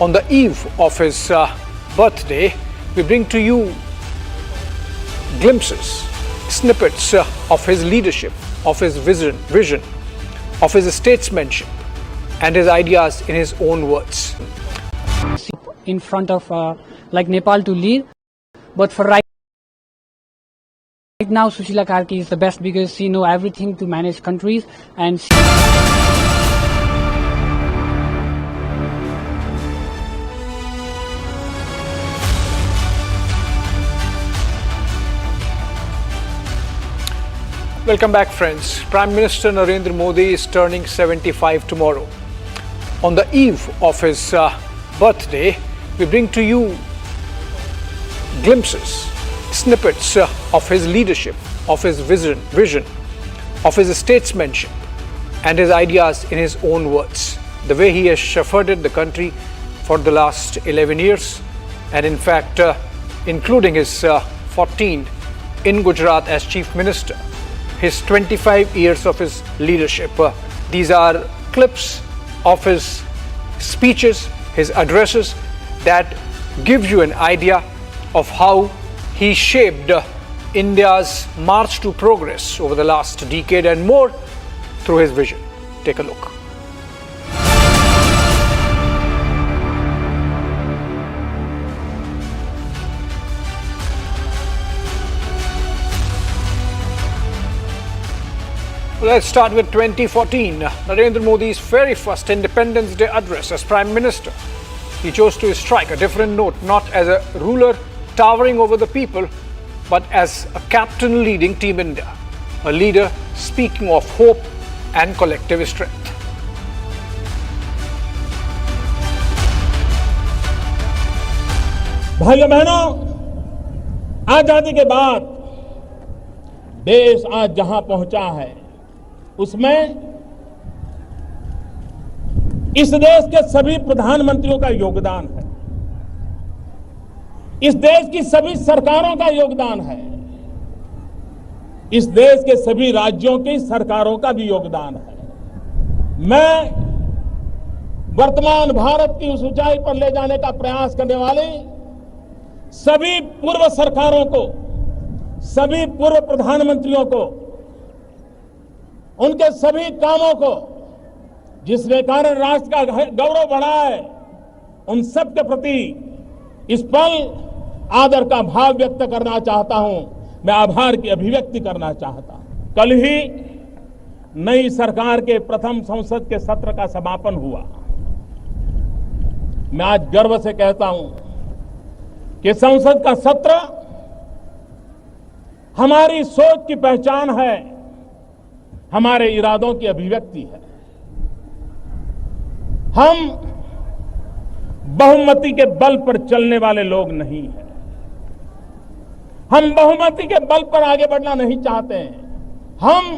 On the eve of his birthday, we bring to you glimpses, snippets of his leadership, of his vision, of his statesmanship, and his ideas in his own words. In front of like Nepal to lead, but for right now Sushila Karki is the best because she know everything to manage countries and Welcome back, friends. Prime Minister Narendra Modi is turning 75 tomorrow. On the eve of his birthday, we bring to you glimpses, snippets of his leadership, of his vision, of his statesmanship, and his ideas in his own words. The way he has shepherded the country for the last 11 years, and in fact, including his 14 in Gujarat as Chief Minister, his 25 years of his leadership. These are clips of his speeches, his addresses that give you an idea of how he shaped India's march to progress over the last decade and more through his vision. Take a look. Let's start with 2014, Narendra Modi's very first Independence Day address as Prime Minister. He chose to strike a different note, not as a ruler towering over the people, but as a captain leading Team India, a leader speaking of hope and collective strength. भाइयों बहनों, आजादी के बाद देश आज जहां पहुंचा है उसमें इस देश के सभी प्रधानमंत्रियों का योगदान है, इस देश की सभी सरकारों का योगदान है, इस देश के सभी राज्यों की सरकारों का भी योगदान है। मैं वर्तमान भारत की उस ऊंचाई पर ले जाने का प्रयास करने वाले सभी पूर्व सरकारों को, सभी पूर्व प्रधानमंत्रियों को, उनके सभी कामों को जिसने कारण राष्ट्र का गौरव बढ़ा है, उन सब के प्रति इस पल आदर का भाव व्यक्त करना चाहता हूं। मैं आभार की अभिव्यक्ति करना चाहता हूं। कल ही नई सरकार के प्रथम संसद के सत्र का समापन हुआ। मैं आज गर्व से कहता हूं कि संसद का सत्र हमारी सोच की पहचान है, हमारे इरादों की अभिव्यक्ति है। हम बहुमति के बल पर चलने वाले लोग नहीं हैं। हम बहुमति के बल पर आगे बढ़ना नहीं चाहते हैं। हम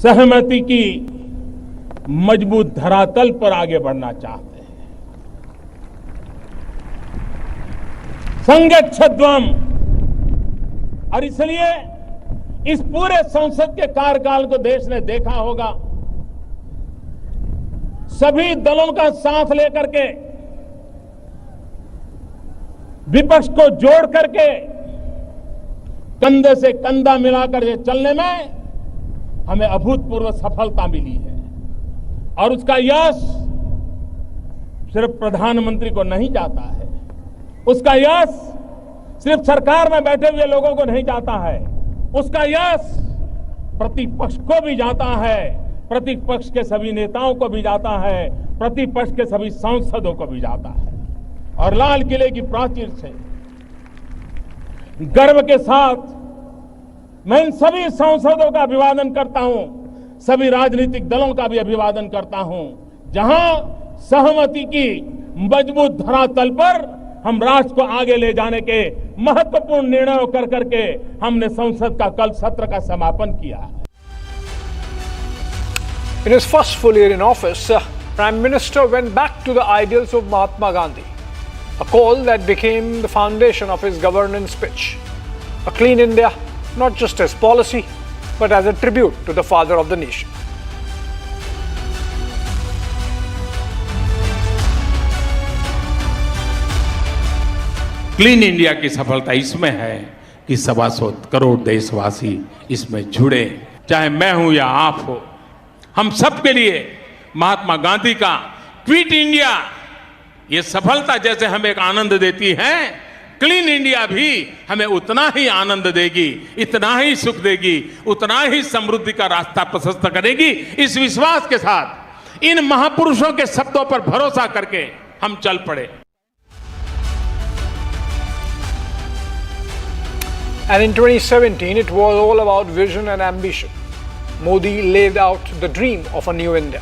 सहमति की मजबूत धरातल पर आगे बढ़ना चाहते हैं। संगच्छध्वम, और इसलिए इस पूरे संसद के कार्यकाल को देश ने देखा होगा, सभी दलों का साथ लेकर के, विपक्ष को जोड़ करके, कंधे से कंधा मिलाकर के चलने में हमें अभूतपूर्व सफलता मिली है। और उसका यश सिर्फ प्रधानमंत्री को नहीं जाता है, उसका यश सिर्फ सरकार में बैठे हुए लोगों को नहीं जाता है, उसका यश प्रतिपक्ष को भी जाता है, प्रतिपक्ष के सभी नेताओं को भी जाता है, प्रतिपक्ष के सभी सांसदों को भी जाता है। और लाल किले की प्राचीर से गर्व के साथ मैं इन सभी सांसदों का अभिवादन करता हूं, सभी राजनीतिक दलों का भी अभिवादन करता हूं, जहां सहमति की मजबूत धरातल पर हम राष्ट्र को आगे ले जाने के महत्वपूर्ण निर्णयों कर करके हमने संसद का कल सत्र का समापन किया है। In his first full year in office, Prime Minister went back to the ideals of Mahatma Gandhi, a call that became the foundation of his governance pitch. A clean India, not just as policy, but as a tribute to the father of the nation. Clean India की सफलता इसमें है कि 125 करोड़ देशवासी इसमें जुड़े, चाहे मैं हूं या आप हो। हम सबके लिए महात्मा गांधी का क्विट इंडिया, ये सफलता जैसे हमें एक आनंद देती है, क्लीन इंडिया भी हमें उतना ही आनंद देगी, इतना ही सुख देगी, उतना ही समृद्धि का रास्ता प्रशस्त करेगी। इस विश्वास के साथ इन महापुरुषों के शब्दों पर भरोसा करके हम चल पड़े। And in 2017, it was all about vision and ambition. Modi laid out the dream of a new India,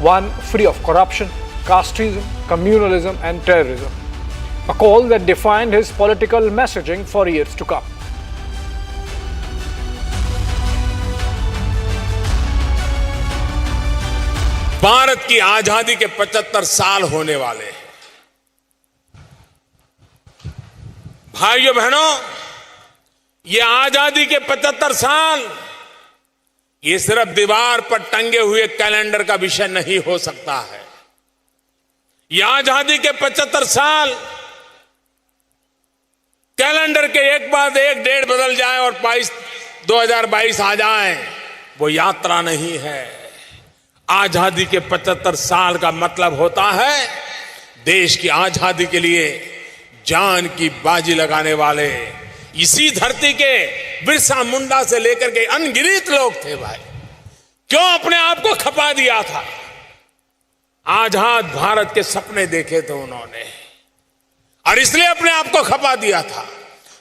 one free of corruption, casteism, communalism and terrorism, a call that defined his political messaging for years to come. Bharat की आजादी के 75 साल होने वाले हैं। भाइयों बहनों, ये आजादी के 75 साल ये सिर्फ दीवार पर टंगे हुए कैलेंडर का विषय नहीं हो सकता है। ये आजादी के 75 साल कैलेंडर के एक बाद एक डेट बदल जाए और 2022 आ जाए, वो यात्रा नहीं है। आजादी के 75 साल का मतलब होता है देश की आजादी के लिए जान की बाजी लगाने वाले इसी धरती के बिरसा मुंडा से लेकर के अनगिनत लोग थे। भाई, क्यों अपने आप को खपा दिया था? आजाद भारत के सपने देखे थे उन्होंने और इसलिए अपने आप को खपा दिया था।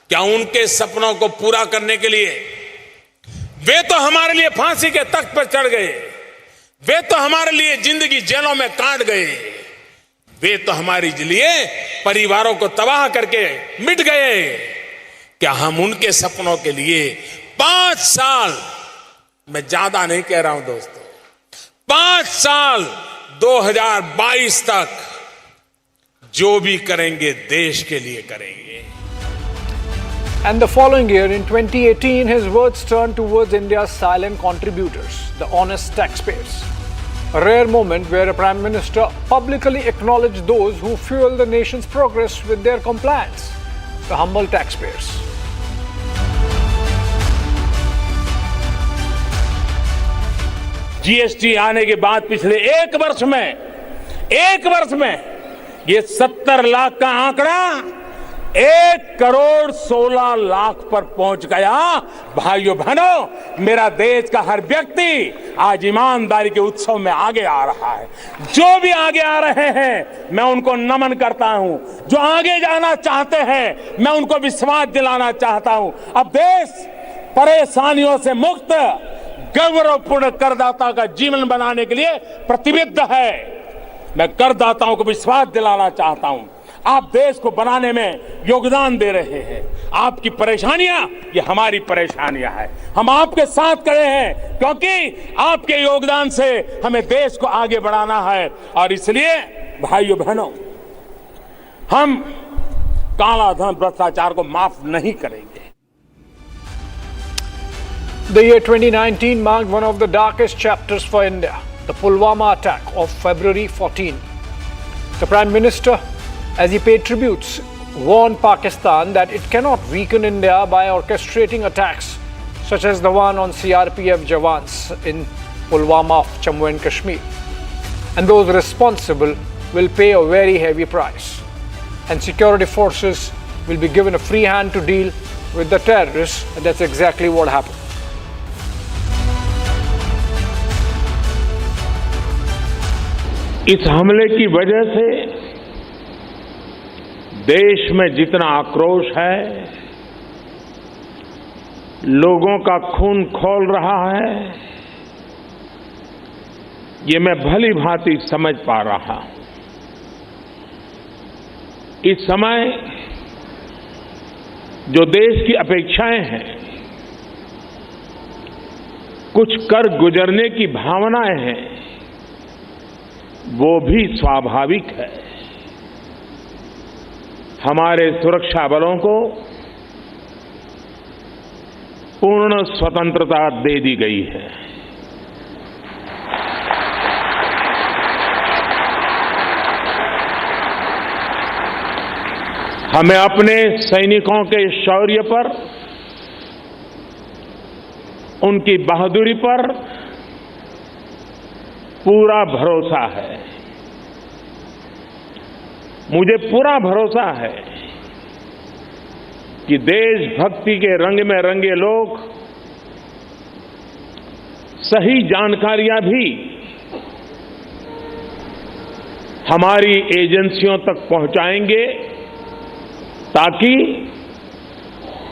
क्या उनके सपनों को पूरा करने के लिए वे तो हमारे लिए फांसी के तख्त पर चढ़ गए, वे तो हमारे लिए जिंदगी जेलों में काट गए, वे तो हमारे लिए परिवारों को तबाह करके मिट गए। क्या हम उनके सपनों के लिए 5 साल, मैं ज्यादा नहीं कह रहा हूं दोस्तों, 5 साल 2022 तक जो भी करेंगे देश के लिए करेंगे। And the following year, in 2018, his words turned towards India's silent contributors, the honest taxpayers. A rare moment where a Prime Minister publicly acknowledged those who fuel the nation's progress with their compliance, the humble taxpayers. GST आने के बाद पिछले एक वर्ष में ये 70 लाख का आंकड़ा 1,16,00,000 पर पहुंच गया। भाइयों बहनों, मेरा देश का हर व्यक्ति आज ईमानदारी के उत्सव में आगे आ रहा है। जो भी आगे आ रहे हैं मैं उनको नमन करता हूं, जो आगे जाना चाहते हैं मैं उनको विश्वास दिलाना चाहता हूं। अब देश परेशानियों से मुक्त गौरवपूर्ण करदाता का जीवन बनाने के लिए प्रतिबद्ध है। मैं करदाताओं को विश्वास दिलाना चाहता हूं, आप देश को बनाने में योगदान दे रहे हैं। आपकी परेशानियां ये हमारी परेशानियां हैं। हम आपके साथ खड़े हैं क्योंकि आपके योगदान से हमें देश को आगे बढ़ाना है। और इसलिए भाइयों बहनों, हम काला धन भ्रष्टाचार को माफ नहीं करेंगे। The year 2019 marked one of the darkest chapters for India, the Pulwama attack of February 14. The Prime Minister, as he paid tributes, warned Pakistan that it cannot weaken India by orchestrating attacks such as the one on CRPF jawans in Pulwama of Jammu and Kashmir. And those responsible will pay a very heavy price. And security forces will be given a free hand to deal with the terrorists, and that's exactly what happened. इस हमले की वजह से देश में जितना आक्रोश है, लोगों का खून खौल रहा है, ये मैं भली भांति समझ पा रहा हूं। इस समय जो देश की अपेक्षाएं हैं, कुछ कर गुजरने की भावनाएं हैं, वो भी स्वाभाविक है। हमारे सुरक्षा बलों को पूर्ण स्वतंत्रता दे दी गई है। हमें अपने सैनिकों के शौर्य पर, उनकी बहादुरी पर पूरा भरोसा है। मुझे पूरा भरोसा है कि देशभक्ति के रंग में रंगे लोग सही जानकारियां भी हमारी एजेंसियों तक पहुंचाएंगे ताकि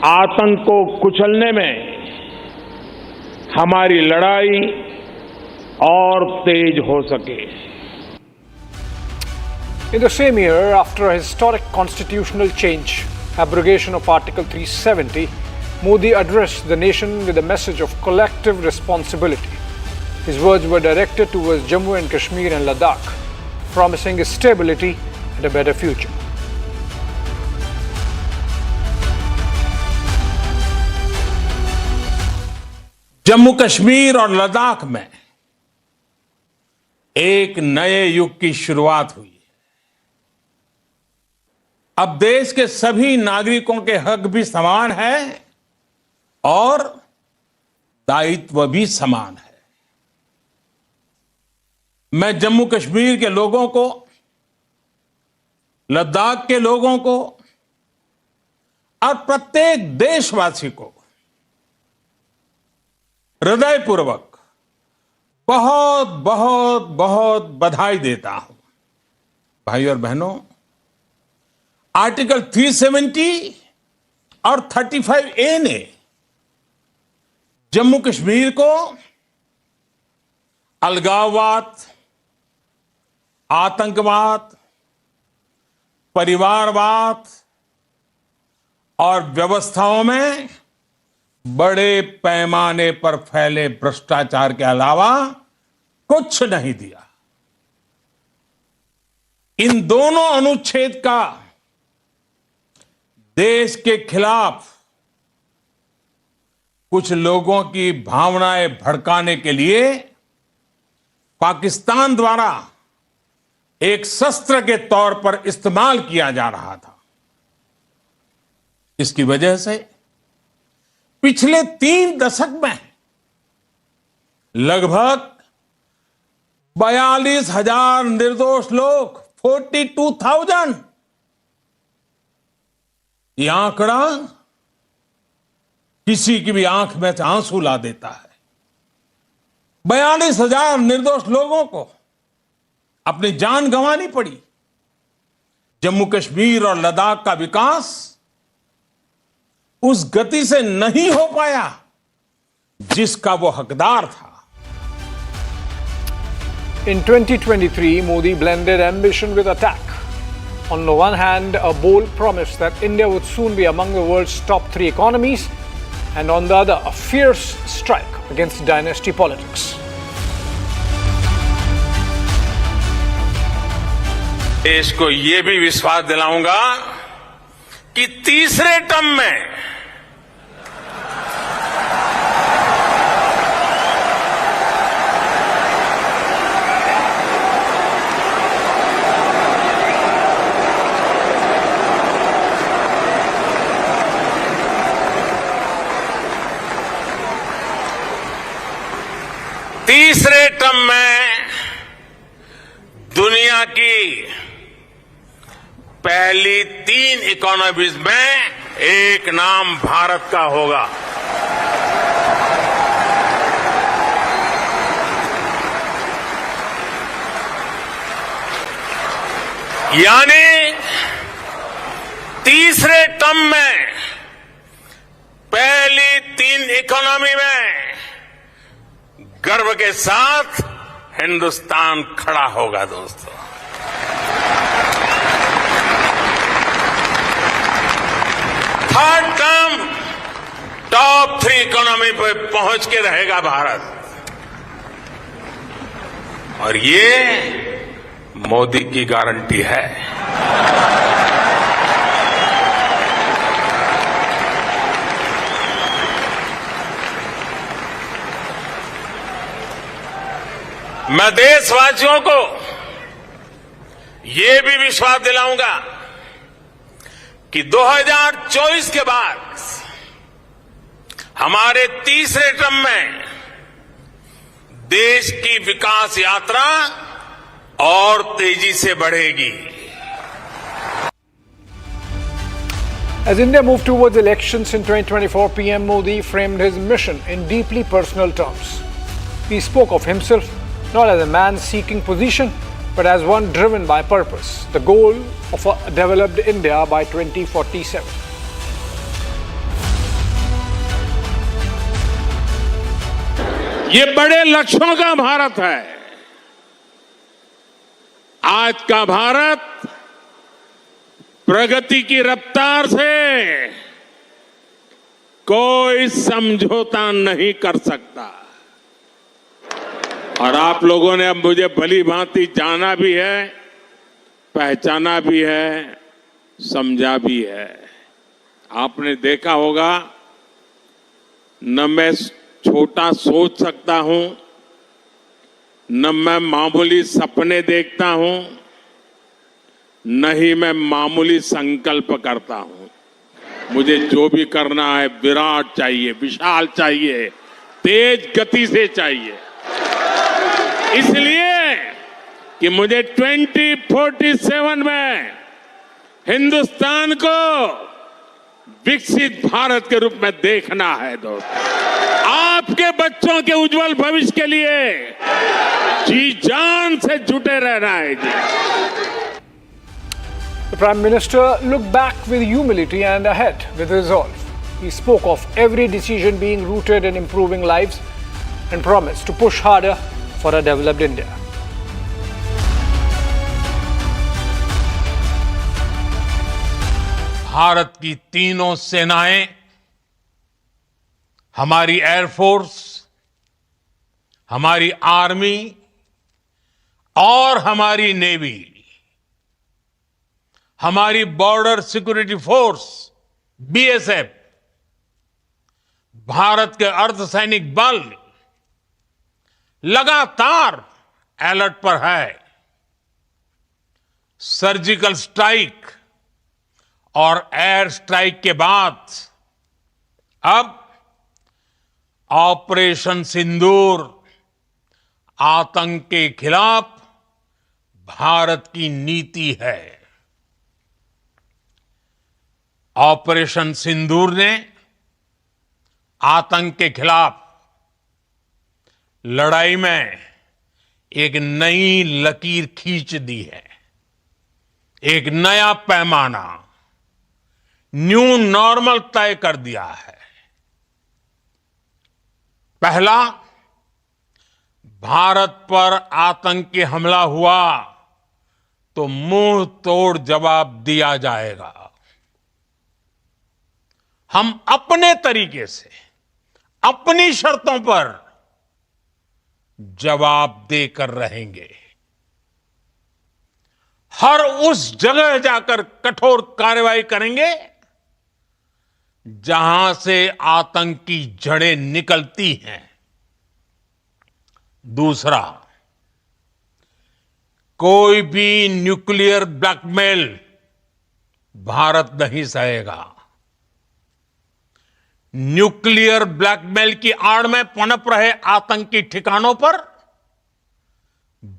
आतंक को कुचलने में हमारी लड़ाई और तेज हो सके। In the same year, after a historic constitutional change, abrogation of Article 370, Modi addressed the nation with a message of collective responsibility. His words were directed towards Jammu and Kashmir and Ladakh, promising stability and a better future. Jammu Kashmir और लद्दाख में एक नए युग की शुरुआत हुई। अब देश के सभी नागरिकों के हक भी समान है और दायित्व भी समान है। मैं जम्मू कश्मीर के लोगों को, लद्दाख के लोगों को और प्रत्येक देशवासी को हृदयपूर्वक बहुत बहुत बहुत बधाई देता हूं। भाई और बहनों, आर्टिकल 370 और 35A ने जम्मू कश्मीर को अलगाववाद, आतंकवाद, परिवारवाद और व्यवस्थाओं में बड़े पैमाने पर फैले भ्रष्टाचार के अलावा कुछ नहीं दिया। इन दोनों अनुच्छेद का देश के खिलाफ कुछ लोगों की भावनाएं भड़काने के लिए पाकिस्तान द्वारा एक शस्त्र के तौर पर इस्तेमाल किया जा रहा था। इसकी वजह से पिछले 3 दशक में लगभग 42,000 निर्दोष लोग, 42,000, यह आंकड़ा किसी की भी आंख में से आंसू ला देता है। 42,000 निर्दोष लोगों को अपनी जान गंवानी पड़ी। जम्मू कश्मीर और लद्दाख का विकास उस गति से नहीं हो पाया जिसका वो हकदार था। In 2023, Modi blended ambition with attack. On the one hand, a bold promise that India would soon be among the world's top 3 economies, and on the other, a fierce strike against dynasty politics. देश को यह भी विश्वास दिलाऊंगा कि तीसरे term में दुनिया की पहली 3 इकोनॉमीज में एक नाम भारत का होगा। यानी तीसरे टर्म में पहली 3 इकोनॉमी में गर्व के साथ हिंदुस्तान खड़ा होगा। दोस्तों, थर्ड टर्म टॉप 3 इकोनॉमी पे पहुंच के रहेगा भारत, और ये मोदी की गारंटी है। मैं देशवासियों को ये भी विश्वास दिलाऊंगा कि 2024 के बाद हमारे तीसरे टर्म में देश की विकास यात्रा और तेजी से बढ़ेगी। As India moved towards elections in 2024, PM Modi framed his mission in deeply personal terms. He spoke of himself not as a man seeking position, but as one driven by purpose, the goal of a developed India by 2047. ये बड़े लक्ष्यों का भारत है। आज का भारत प्रगति की रफ्तार से कोई समझौता नहीं कर सकता। और आप लोगों ने अब मुझे भली भांति जाना भी है, पहचाना भी है, समझा भी है। आपने देखा होगा, न मैं छोटा सोच सकता हूं, न मैं मामूली सपने देखता हूं, न ही मैं मामूली संकल्प करता हूं। मुझे जो भी करना है विराट चाहिए, विशाल चाहिए, तेज गति से चाहिए। इसलिए कि मुझे 2047 में हिंदुस्तान को विकसित भारत के रूप में देखना है। दोस्तों, आपके बच्चों के उज्जवल भविष्य के लिए जी जान से जुटे रहना है जी। The Prime Minister looked back with humility and ahead with resolve. He spoke of every decision being rooted in improving lives and promised to push harder for a developed India. Bharat की तीनों सेनाएं, हमारी एयरफोर्स, हमारी army और हमारी navy, हमारी border security force BSF, Bharat के अर्धसैनिक बल लगातार अलर्ट पर है। सर्जिकल स्ट्राइक और एयर स्ट्राइक के बाद अब ऑपरेशन सिंदूर आतंक के खिलाफ भारत की नीति है। ऑपरेशन सिंदूर ने आतंक के खिलाफ लड़ाई में एक नई लकीर खींच दी है, एक नया पैमाना, न्यू नॉर्मल तय कर दिया है। पहला, भारत पर आतंकी हमला हुआ तो मुंह तोड़ जवाब दिया जाएगा। हम अपने तरीके से, अपनी शर्तों पर जवाब देकर रहेंगे। हर उस जगह जाकर कठोर कार्रवाई करेंगे जहां से आतंक की जड़ें निकलती हैं। दूसरा, कोई भी न्यूक्लियर ब्लैकमेल भारत नहीं सहेगा। न्यूक्लियर ब्लैकमेल की आड़ में पनप रहे आतंकी ठिकानों पर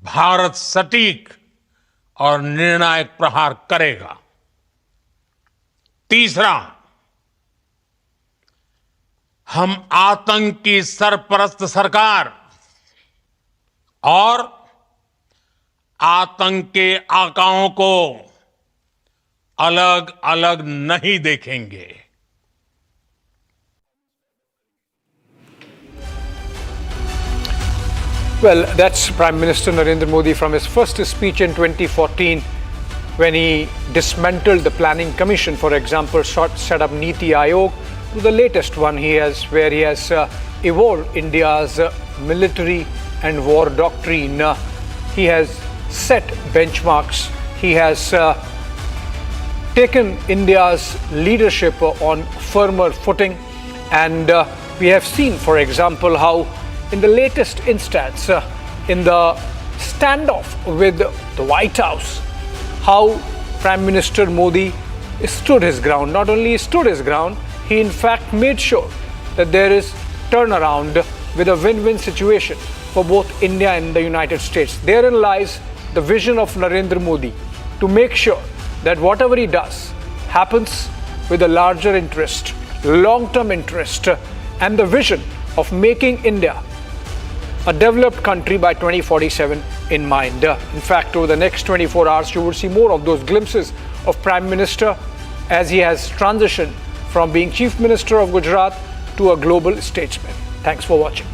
भारत सटीक और निर्णायक प्रहार करेगा। तीसरा, हम आतंक की सरपरस्त सरकार और आतंक के आकाओं को अलग अलग नहीं देखेंगे। Well, that's Prime Minister Narendra Modi from his first speech in 2014 when he dismantled the Planning Commission, for example, set up Niti Aayog, to the latest one where he has evolved India's military and war doctrine. He has set benchmarks. He has taken India's leadership on firmer footing, and we have seen, for example, how in the latest instance, in the standoff with the White House, how Prime Minister Modi stood his ground. Not only stood his ground, he in fact made sure that there is turnaround with a win-win situation for both India and the United States. Therein lies the vision of Narendra Modi, to make sure that whatever he does happens with a larger interest, long-term interest, and the vision of making India a developed country by 2047 in mind. In fact, over the next 24 hours, you will see more of those glimpses of Prime Minister as he has transitioned from being Chief Minister of Gujarat to a global statesman. Thanks for watching.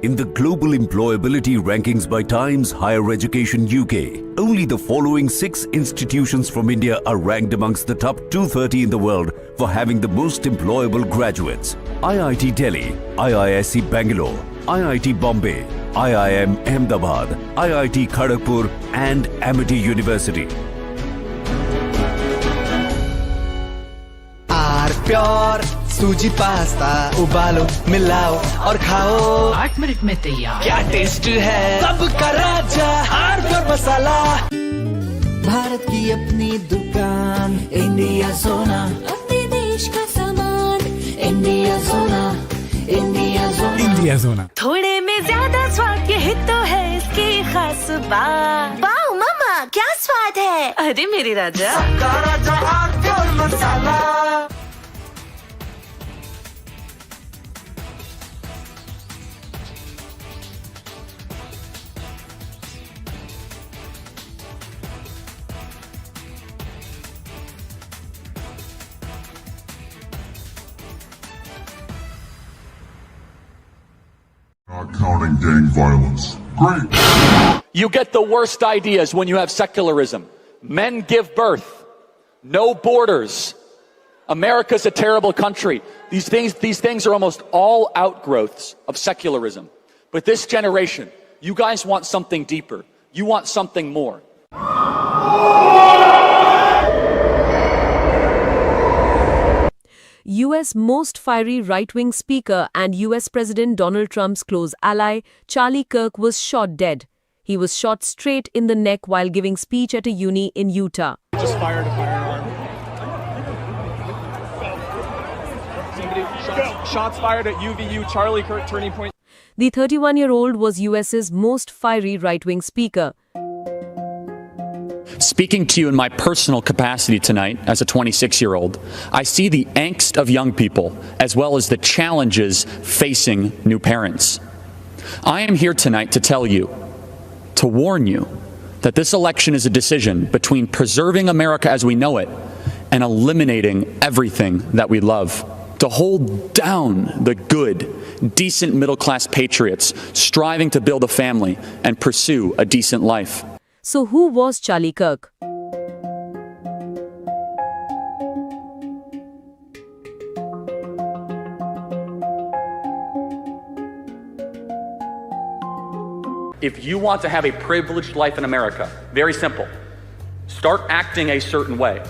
In the global employability rankings by Times Higher Education UK, only the following 6 institutions from India are ranked amongst the top 230 in the world for having the most employable graduates. IIT Delhi, IISc Bangalore, IIT Bombay, IIM Ahmedabad, IIT Kharagpur and Amity University. Pure सूजी pasta उबालो मिलाओ और खाओ 8 minute में तैयार। क्या test है सबका राजा प्योर मसाला। भारत की अपनी दुकान इंडिया सोना, अपने देश का सामान इंडिया सोना, इंडिया सोना, इंडिया सोना। थोड़े में ज्यादा स्वाद, यही तो है इसकी खास बात। वाओ मामा क्या स्वाद है, अरे मेरे राजा सबका राजा प्योर मसाला। Not counting gang violence. Great! You get the worst ideas when you have secularism. Men give birth. No borders. America's a terrible country. These things are almost all outgrowths of secularism. But this generation, you guys want something deeper. You want something more. U.S. most fiery right-wing speaker and U.S. President Donald Trump's close ally, Charlie Kirk, was shot dead. He was shot straight in the neck while giving speech at a uni in Utah. Just fired a firearm. Shots fired at UVU, Charlie Kirk, Turning Point. The 31-year-old was U.S.'s most fiery right-wing speaker. Speaking to you in my personal capacity tonight as a 26-year-old, I see the angst of young people as well as the challenges facing new parents. I am here tonight to tell you, to warn you, that this election is a decision between preserving America as we know it and eliminating everything that we love. To hold down the good, decent middle-class patriots striving to build a family and pursue a decent life. So who was Charlie Kirk? If you want to have a privileged life in America, very simple. Start acting a certain way.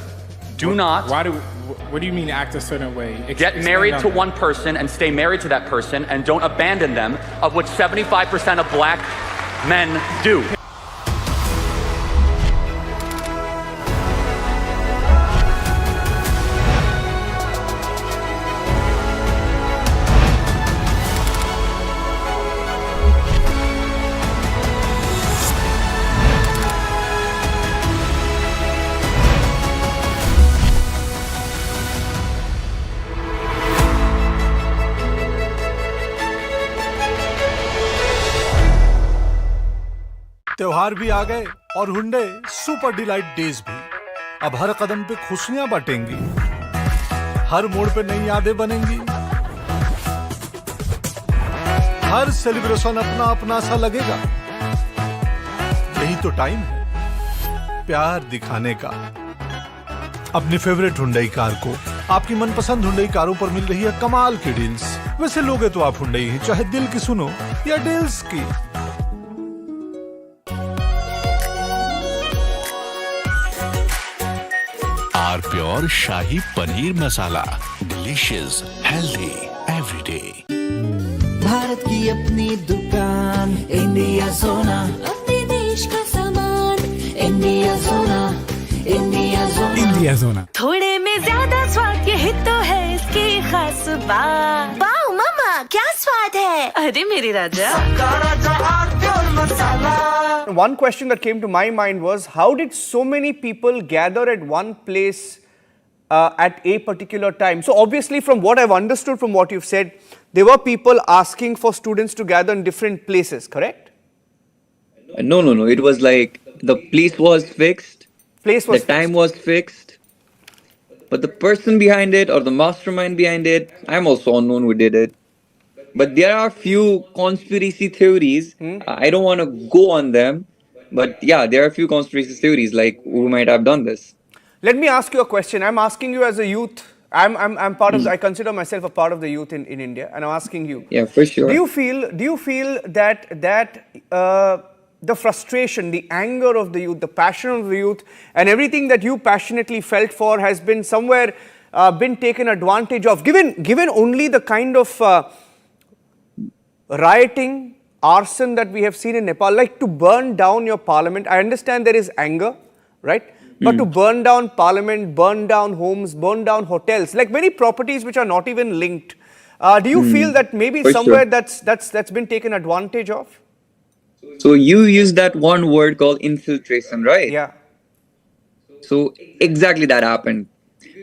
Do not... What do you mean act a certain way? Get married to one person and stay married to that person and don't abandon them, of which 75% of black men do. त्योहार भी आ गए और Hyundai super delight days भी। अब हर कदम पे खुशियां बांटेंगी, हर मोड़ पे नई यादें बनेंगी, हर सेलिब्रेशन अपना अपना सा लगेगा। यही तो टाइम है प्यार दिखाने का। अपनी फेवरेट हुंडई कार को आपकी मनपसंद हुंडई कारों पर मिल रही है कमाल की डील्स। वैसे लोगे तो आप हुंडई ही, चाहे दिल की सुनो या डील्स की। R pure shahi paneer masala, delicious, healthy everyday. Bharat की अपनी दुकान, इंडिया सोना, अपने देश का सामान, इंडिया सोना, इंडिया सोना, इंडिया सोना। थोड़े में ज्यादा स्वाद, यही तो है इसकी खास बात। वाओ मामा क्या स्वाद है, अरे मेरे राजा। One question that came to my mind was, how did so many people gather at one place at a particular time? So obviously, from what I've understood from what you've said, there were people asking for students to gather in different places, correct? No. It was like the place was fixed. The time was fixed. But the person behind it or the mastermind behind it, I'm also unknown who did it. But there are few conspiracy theories. I don't want to go on them. But yeah, there are a few conspiracy theories like who might have done this. Let me ask you a question. I'm asking you as a youth. I'm part of. I consider myself a part of the youth in India, and I'm asking you. Yeah, for sure. Do you feel that the frustration, the anger of the youth, the passion of the youth, and everything that you passionately felt for has been somewhere been taken advantage of, given only the kind of rioting, arson that we have seen in Nepal, like to burn down your parliament? I understand there is anger, right? But to burn down parliament, burn down homes, burn down hotels, like many properties which are not even linked. Do you feel that maybe For somewhere sure. that's been taken advantage of? So you used that one word called infiltration, right? Yeah. So exactly that happened.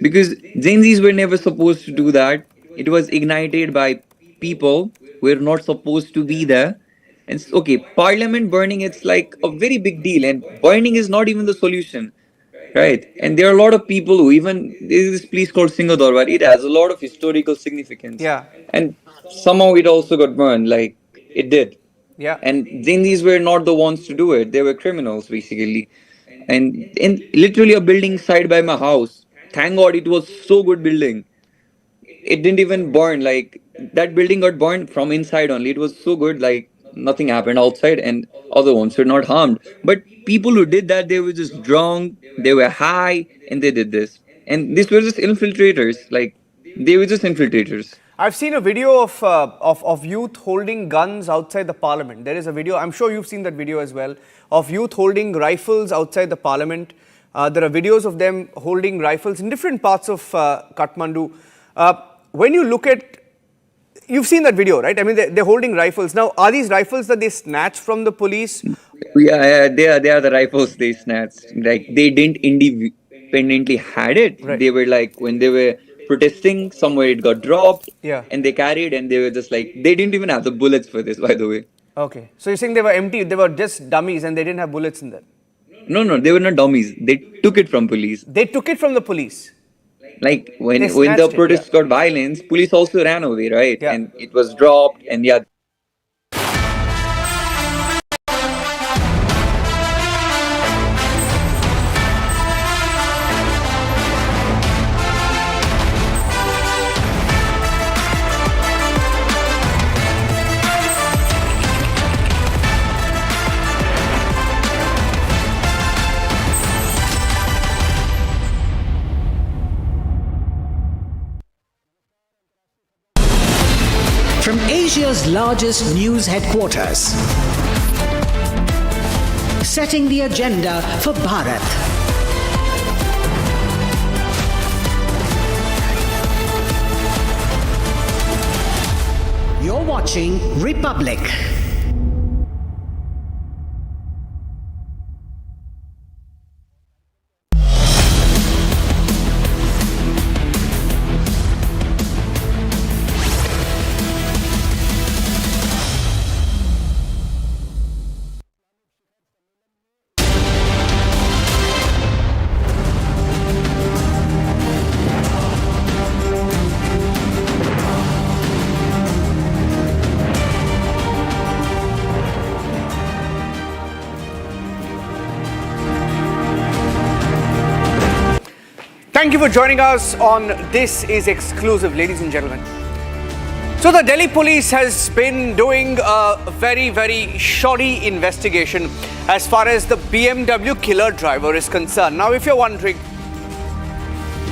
Because Gen Zs were never supposed to do that. It was ignited by people who were not supposed to be there. And okay, parliament burning, it's like a very big deal. And burning is not even the solution, right? And there are a lot of people who even, there is this place called Singadorwar. It has a lot of historical significance. Yeah. And somehow it also got burned, like it did. Yeah. And Gen Zs were not the ones to do it. They were criminals, basically. And in literally a building side by my house, thank God it was so good building. It didn't even burn. Like that building got burned from inside only. It was so good, like nothing happened outside and other ones were not harmed. But people who did that, they were just drunk, they were high, and they did this. And these were just infiltrators. Like they were just infiltrators. I've seen a video of youth holding guns outside the parliament. There is a video, I'm sure you've seen that video as well, of youth holding rifles outside the parliament. There are videos of them holding rifles in different parts of Kathmandu. When you look at, you've seen that video, right? I mean, they're holding rifles. Now, are these rifles that they snatch from the police? Yeah, they are the rifles they snatched. Like they didn't independently had it. Right. They were like, when they were protesting, somewhere it got dropped. Yeah. And they carried and they were just like, they didn't even have the bullets for this, by the way. Okay. So you're saying they were empty, they were just dummies and they didn't have bullets in them? No, they were not dummies. They took it from police. They took it from the police? Like when the snatched it, protests got violence, police also ran away, right? Yeah. And it was dropped and yeah. From Asia's largest news headquarters, setting the agenda for Bharat. You're watching Republic. Thank you for joining us on This Is Exclusive, ladies and gentlemen. So the Delhi police has been doing a very, very shoddy investigation as far as the BMW killer driver is concerned. Now, if you're wondering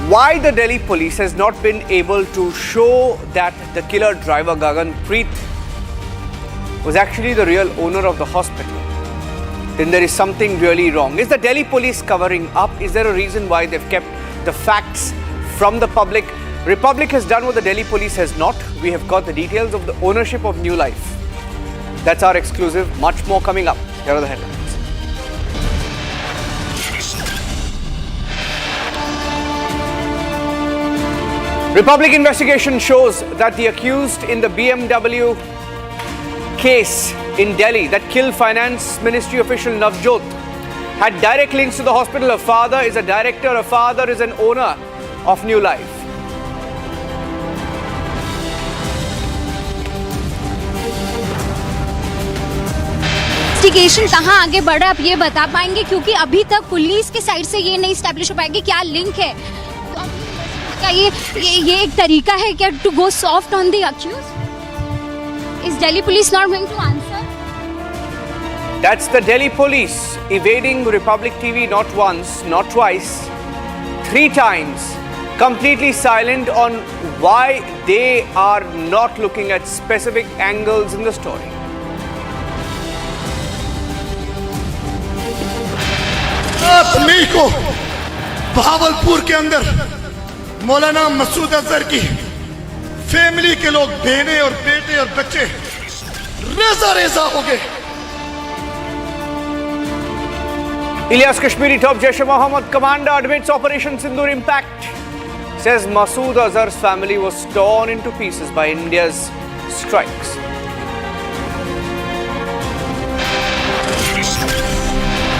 why the Delhi police has not been able to show that the killer driver, Gagan Preet, was actually the real owner of the hospital, then there is something really wrong. Is the Delhi police covering up? Is there a reason why they've kept the facts from the public? Republic has done what the Delhi police has not. We have got the details of the ownership of New Life. That's our exclusive. Much more coming up. Here are the headlines. Republic investigation shows that the accused in the BMW case in Delhi that killed Finance Ministry official Navjot had direct links to the hospital. Her father is a director, her father is an owner of New Life. Investigation कहाँ आगे बढ़ा आप ये बता पाएंगे, क्योंकि अभी तक पुलिस के साइड से ये नहीं स्टैब्लिश हो पाएगा क्या लिंक है। तो क्या ये एक तरीका है क्या to go soft on the accused? Is Delhi police not going to answer? That's the Delhi police evading Republic TV not once, not twice, 3 times, completely silent on why they are not looking at specific angles in the story. मई को भावलपुर के अंदर मौलाना मसूद अजहर की family के लोग, बहनें और बेटे और बच्चे रेजा रेजा हो गए। Ilyas Kashmiri top Jaish-e-Mohammed commander admits Operation Sindoor impact. Says Masood Azhar's family was torn into pieces by India's strikes.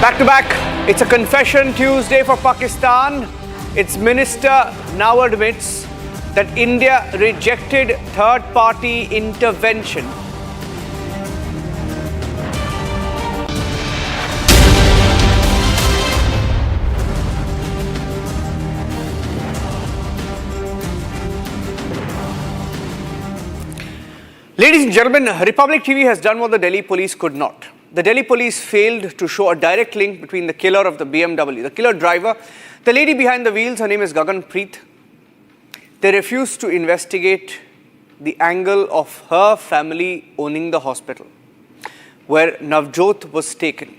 Back to back, it's a confession Tuesday for Pakistan. Its minister now admits that India rejected third-party intervention. Ladies and gentlemen, Republic TV has done what the Delhi police could not. The Delhi police failed to show a direct link between the killer of the BMW, the killer driver, the lady behind the wheels. Her name is Gagan Preet. They refused to investigate the angle of her family owning the hospital where Navjot was taken.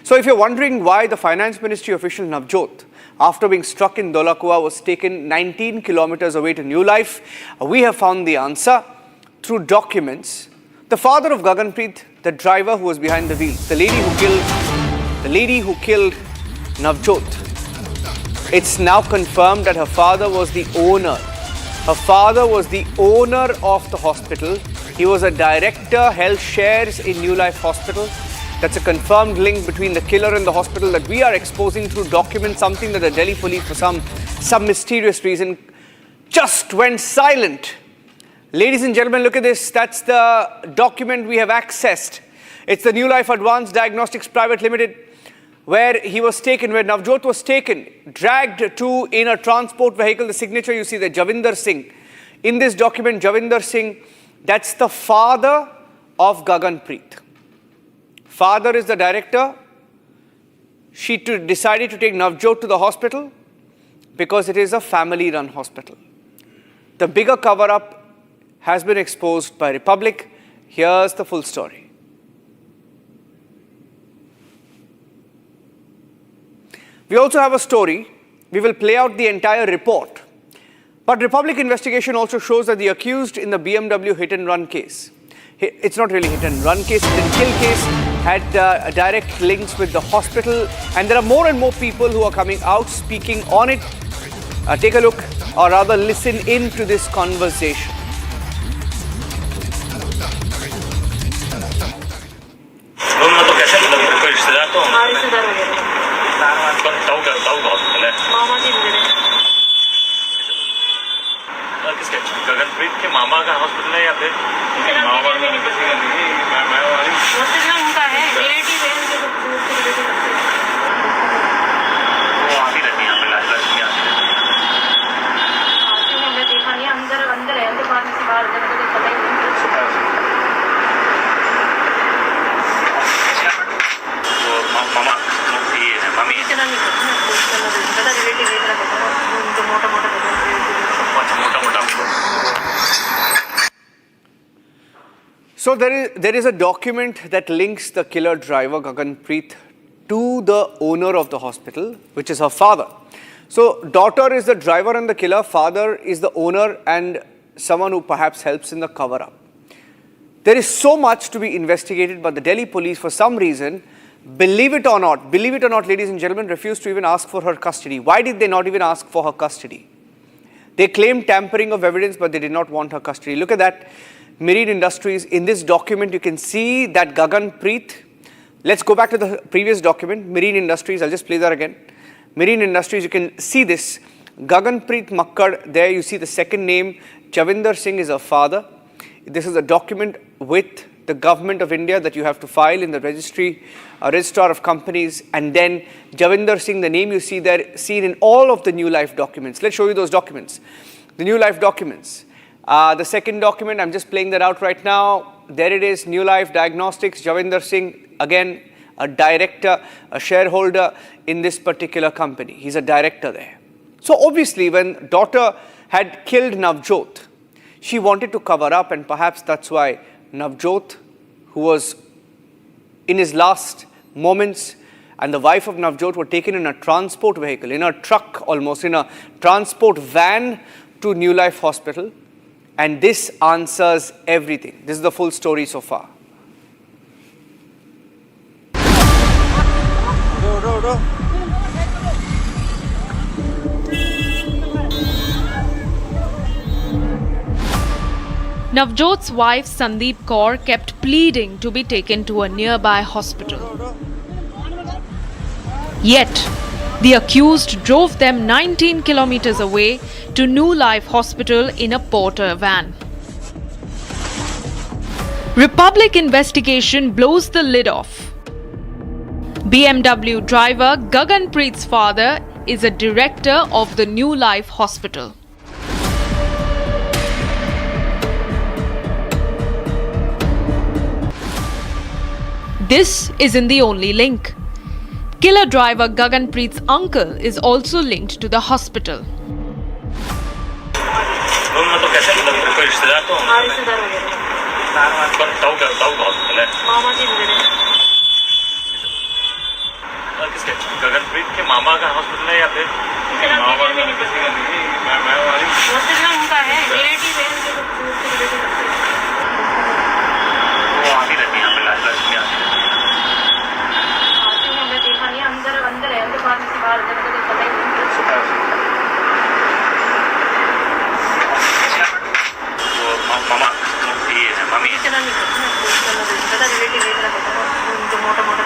So if you're wondering why the Finance Ministry official Navjot, after being struck in Dholakua, was taken 19 kilometers away to New Life, we have found the answer through documents. The father of Gagan Preet, the driver who was behind the wheel, the lady who killed Navjot, it's now confirmed that her father was the owner. Her father was the owner of the hospital. He was a director, held shares in New Life Hospital. That's a confirmed link between the killer and the hospital that we are exposing through documents, something that the Delhi police, for some mysterious reason, just went silent. Ladies and gentlemen, look at this. That's the document we have accessed. It's the New Life Advanced Diagnostics Private Limited, where he was taken, where Navjot was taken, dragged to in a transport vehicle. The signature you see there, Javinder Singh. In this document, Javinder Singh, that's the father of Gagan Preet. Father is the director. She decided to take Navjot to the hospital because it is a family-run hospital. The bigger cover-up has been exposed by Republic. Here's the full story. We also have a story. We will play out the entire report. But Republic investigation also shows that the accused in the BMW hit-and-run case, it's not really hit-and-run case, hit-and-kill case, had direct links with the hospital. And there are more and more people who are coming out speaking on it. Take a look, or rather listen in to this conversation. Gaganpreet के मामा का hospital है या फिर hospital उनका है, relative है, वो आती रहती है यहाँ पे, लास्ट में आती रहती है। So there is a document that links the killer driver Gaganpreet to the owner of the hospital, which is her father. So daughter is the driver and the killer, father is the owner and someone who perhaps helps in the cover-up. There is so much to be investigated, but the Delhi police, for some reason, believe it or not, ladies and gentlemen, refused to even ask for her custody. Why did they not even ask for her custody? They claimed tampering of evidence, but they did not want her custody. Look at that. Marine Industries. In this document, you can see that Gaganpreet. Let's go back to the previous document. Marine Industries. I'll just play that again. Marine Industries. You can see this. Gaganpreet Makkad. There you see the second name. Javinder Singh is her father. This is a document with the government of India that you have to file in the registrar of companies, and then Javinder Singh, the name you see there, seen in all of the New Life documents. Let's show you those documents. The New Life documents. The second document, I'm just playing that out right now. There it is, New Life Diagnostics, Javinder Singh, again, a director, a shareholder in this particular company. He's a director there. So obviously, when daughter had killed Navjot, she wanted to cover up, and perhaps that's why Navjot, who was in his last moments, and the wife of Navjot were taken in a transport vehicle, in a truck almost, in a transport van to New Life Hospital. And this answers everything. This is the full story so far. Navjot's wife Sandeep Kaur kept pleading to be taken to a nearby hospital. Yet, the accused drove them 19 kilometers away to New Life Hospital in a Porter van. Republic investigation blows the lid off. BMW driver Gaganpreet's father is a director of the New Life Hospital. This isn't the only link. Killer driver Gaganpreet's uncle is also linked to the hospital. Gaganpreet के मामा का hospital है या फिर hospital उनका है, relative है, वो आती रहती है यहाँ पे लाश में आती रहती है। हमने देखा नहीं, अंदर है, अंदर बाहर से बाहर पता ही नहीं। वो मामा ये है, मम्मी इतना नहीं पता, रिलेटिव है, जो मोटा मोटा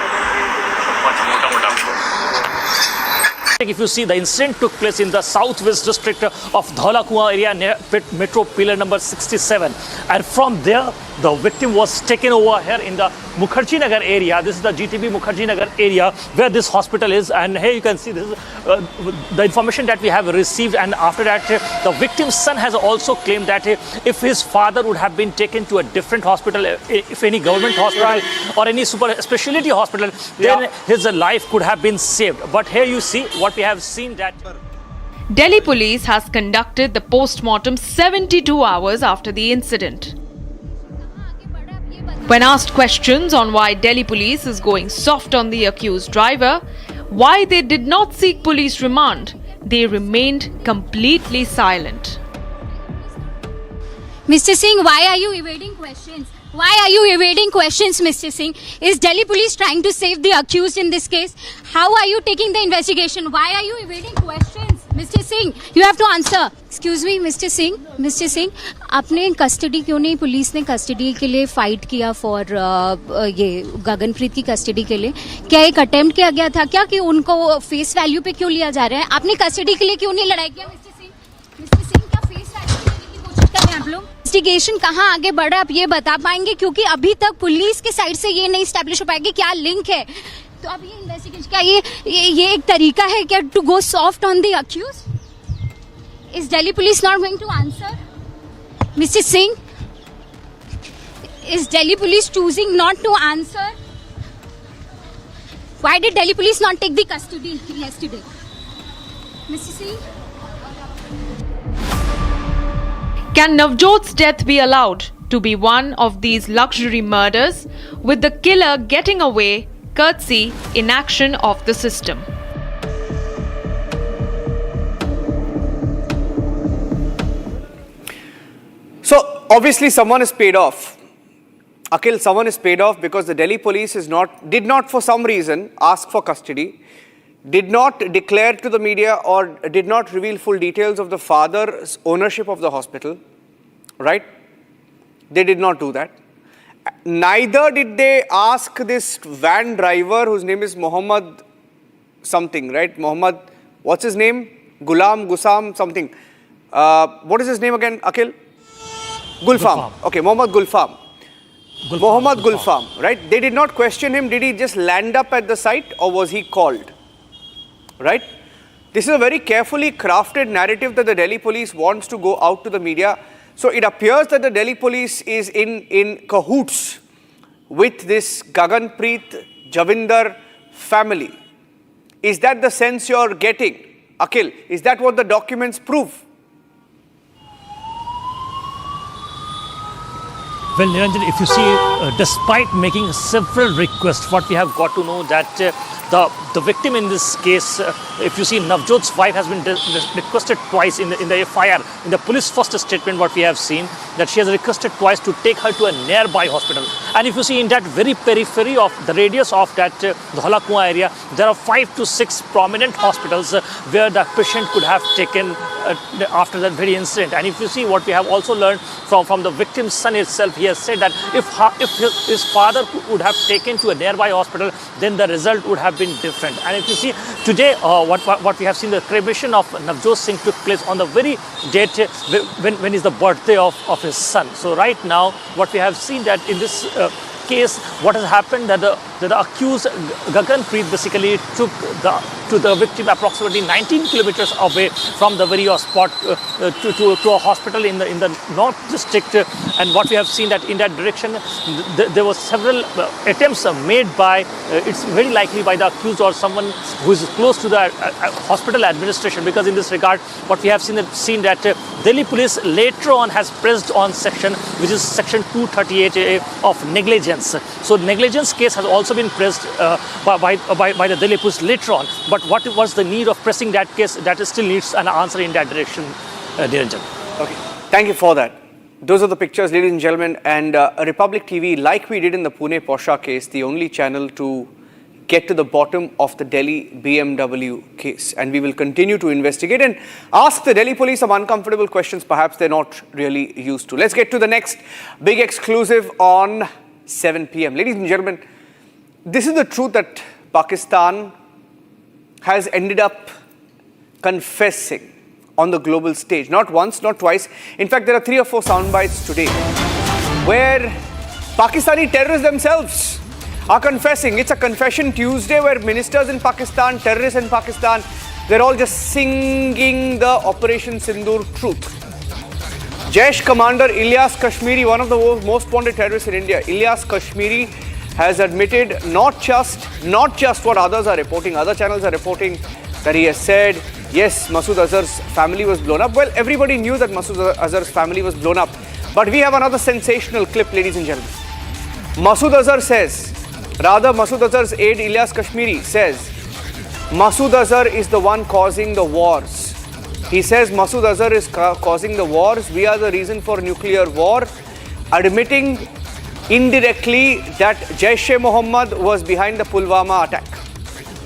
If you see, the incident took place in the southwest district of Dhaulakua area near metro pillar number 67, and from there the victim was taken over here in the Mukherjee Nagar area. This is the GTB Mukherjee Nagar area where this hospital is, and here you can see this is the information that we have received. And after that, the victim's son has also claimed that if his father would have been taken to a different hospital, if any government hospital or any super specialty hospital, then his life could have been saved. But here you see what we have seen, that Delhi police has conducted the post-mortem 72 hours after the incident. When asked questions on why Delhi police is going soft on the accused driver, why they did not seek police remand, they remained completely silent. Mr. Singh, why are you evading questions? Why are you evading questions, Mr. Singh? Is Delhi police trying to save the accused in this case? How are you taking the investigation? Why are you evading questions? Mr. Singh, you have to answer. Excuse me, Mr. Singh. Mr. Singh, आपने custody क्यों नहीं, police ने custody के लिए fight किया for ये गगनप्रीत की custody के लिए? क्या एक अटेम्प्ट किया गया था क्या कि उनको फेस वैल्यू पे क्यों लिया जा रहा है? आपने कस्टडी के लिए क्यों नहीं लड़ाई किया, मिस्टर सिंह? मिस्टर सिंह, क्या फेस वैल्यू लेने की कोशिश कर रहे हैं आप लोग? इन्वेस्टिगेशन कहाँ आगे बढ़ रहा है, आप ये बता पाएंगे? क्योंकि अभी तक पुलिस के साइड से ये नहीं स्टैब्लिश हो पाएगी क्या लिंक है। तो अब ये इन्वेस्टिगेशन क्या ये एक तरीका है क्या to go soft on the accused? Is Delhi police not going to answer? Mister Singh, is Delhi police choosing not to answer? Why did Delhi police not take the custody yesterday? मिस्टर सिंह, can Navjot's death be allowed? to be one of these luxury murders, with the killer getting away courtesy inaction of the system. So obviously someone is paid off. Akhil, someone is paid off because the Delhi police did not for some reason ask for custody, did not declare to the media or did not reveal full details of the father's ownership of the hospital, right? They did not do that. Neither did they ask this van driver whose name is Muhammad something, right? Muhammad, what's his name? Gusam something. What is his name again, Akhil? Gulfam. Okay, Muhammad Gulfam. Muhammad Gulfam, right? They did not question him. Did he just land up at the site or was he called? Right? This is a very carefully crafted narrative that the Delhi police wants to go out to the media. So it appears that the Delhi police is in cahoots with this Gaganpreet Javinder family. Is that the sense you're getting, Akhil? Is that what the documents prove? Well, Niranjan, if you see, despite making several requests, what we have got to know that the victim in this case, if you see, Navjot's wife has been requested twice in the FIR, in the police first statement, what we have seen, that she has requested twice to take her to a nearby hospital. And if you see in that very periphery of the radius of that Dholakua area, there are 5 to 6 prominent hospitals where the patient could have taken after that very incident. And if you see what we have also learned from the victim's son itself, he has said that if his father would have taken to a nearby hospital, then the result would have been different. And if you see today, what we have seen, the cremation of Navjot Singh took place on the very date when is the birthday of his son. So right now, what we have seen that in this case, what has happened that the accused Gaganpreet basically took to the victim approximately 19 kilometers away from the very spot to a hospital in the North District. And what we have seen that in that direction, there were several attempts made by, it's very likely by the accused or someone who is close to the hospital administration, because in this regard, what we have seen that Delhi police later on has pressed on section, which is section 238A of negligence. So negligence case has also been pressed by the Delhi police later on. But what was the need of pressing that case? That still needs an answer in that direction, Niranjan. Okay, thank you for that. Those are the pictures, ladies and gentlemen. And Republic TV, like we did in the Pune Porsche case, the only channel to get to the bottom of the Delhi BMW case. And we will continue to investigate and ask the Delhi police some uncomfortable questions perhaps they're not really used to. Let's get to the next big exclusive on 7 p.m. Ladies and gentlemen, this is the truth that Pakistan has ended up confessing on the global stage. Not once, not twice. In fact, there are 3 or 4 sound bites today where Pakistani terrorists themselves are confessing. It's a Confession Tuesday where ministers in Pakistan, terrorists in Pakistan, they're all just singing the Operation Sindoor truth. Jaish commander Ilyas Kashmiri, one of the most wanted terrorists in India, Ilyas Kashmiri has admitted not just what others are reporting, other channels are reporting, that he has said, yes, Masood Azhar's family was blown up. Well, everybody knew that Masood Azhar's family was blown up. But we have another sensational clip, ladies and gentlemen. Masood Azhar says, rather Masood Azhar's aide Ilyas Kashmiri says, Masood Azhar is the one causing the wars. He says Masood Azhar is causing the wars. We are the reason for nuclear war. Admitting indirectly that Jaish-e-Mohammed was behind the Pulwama attack.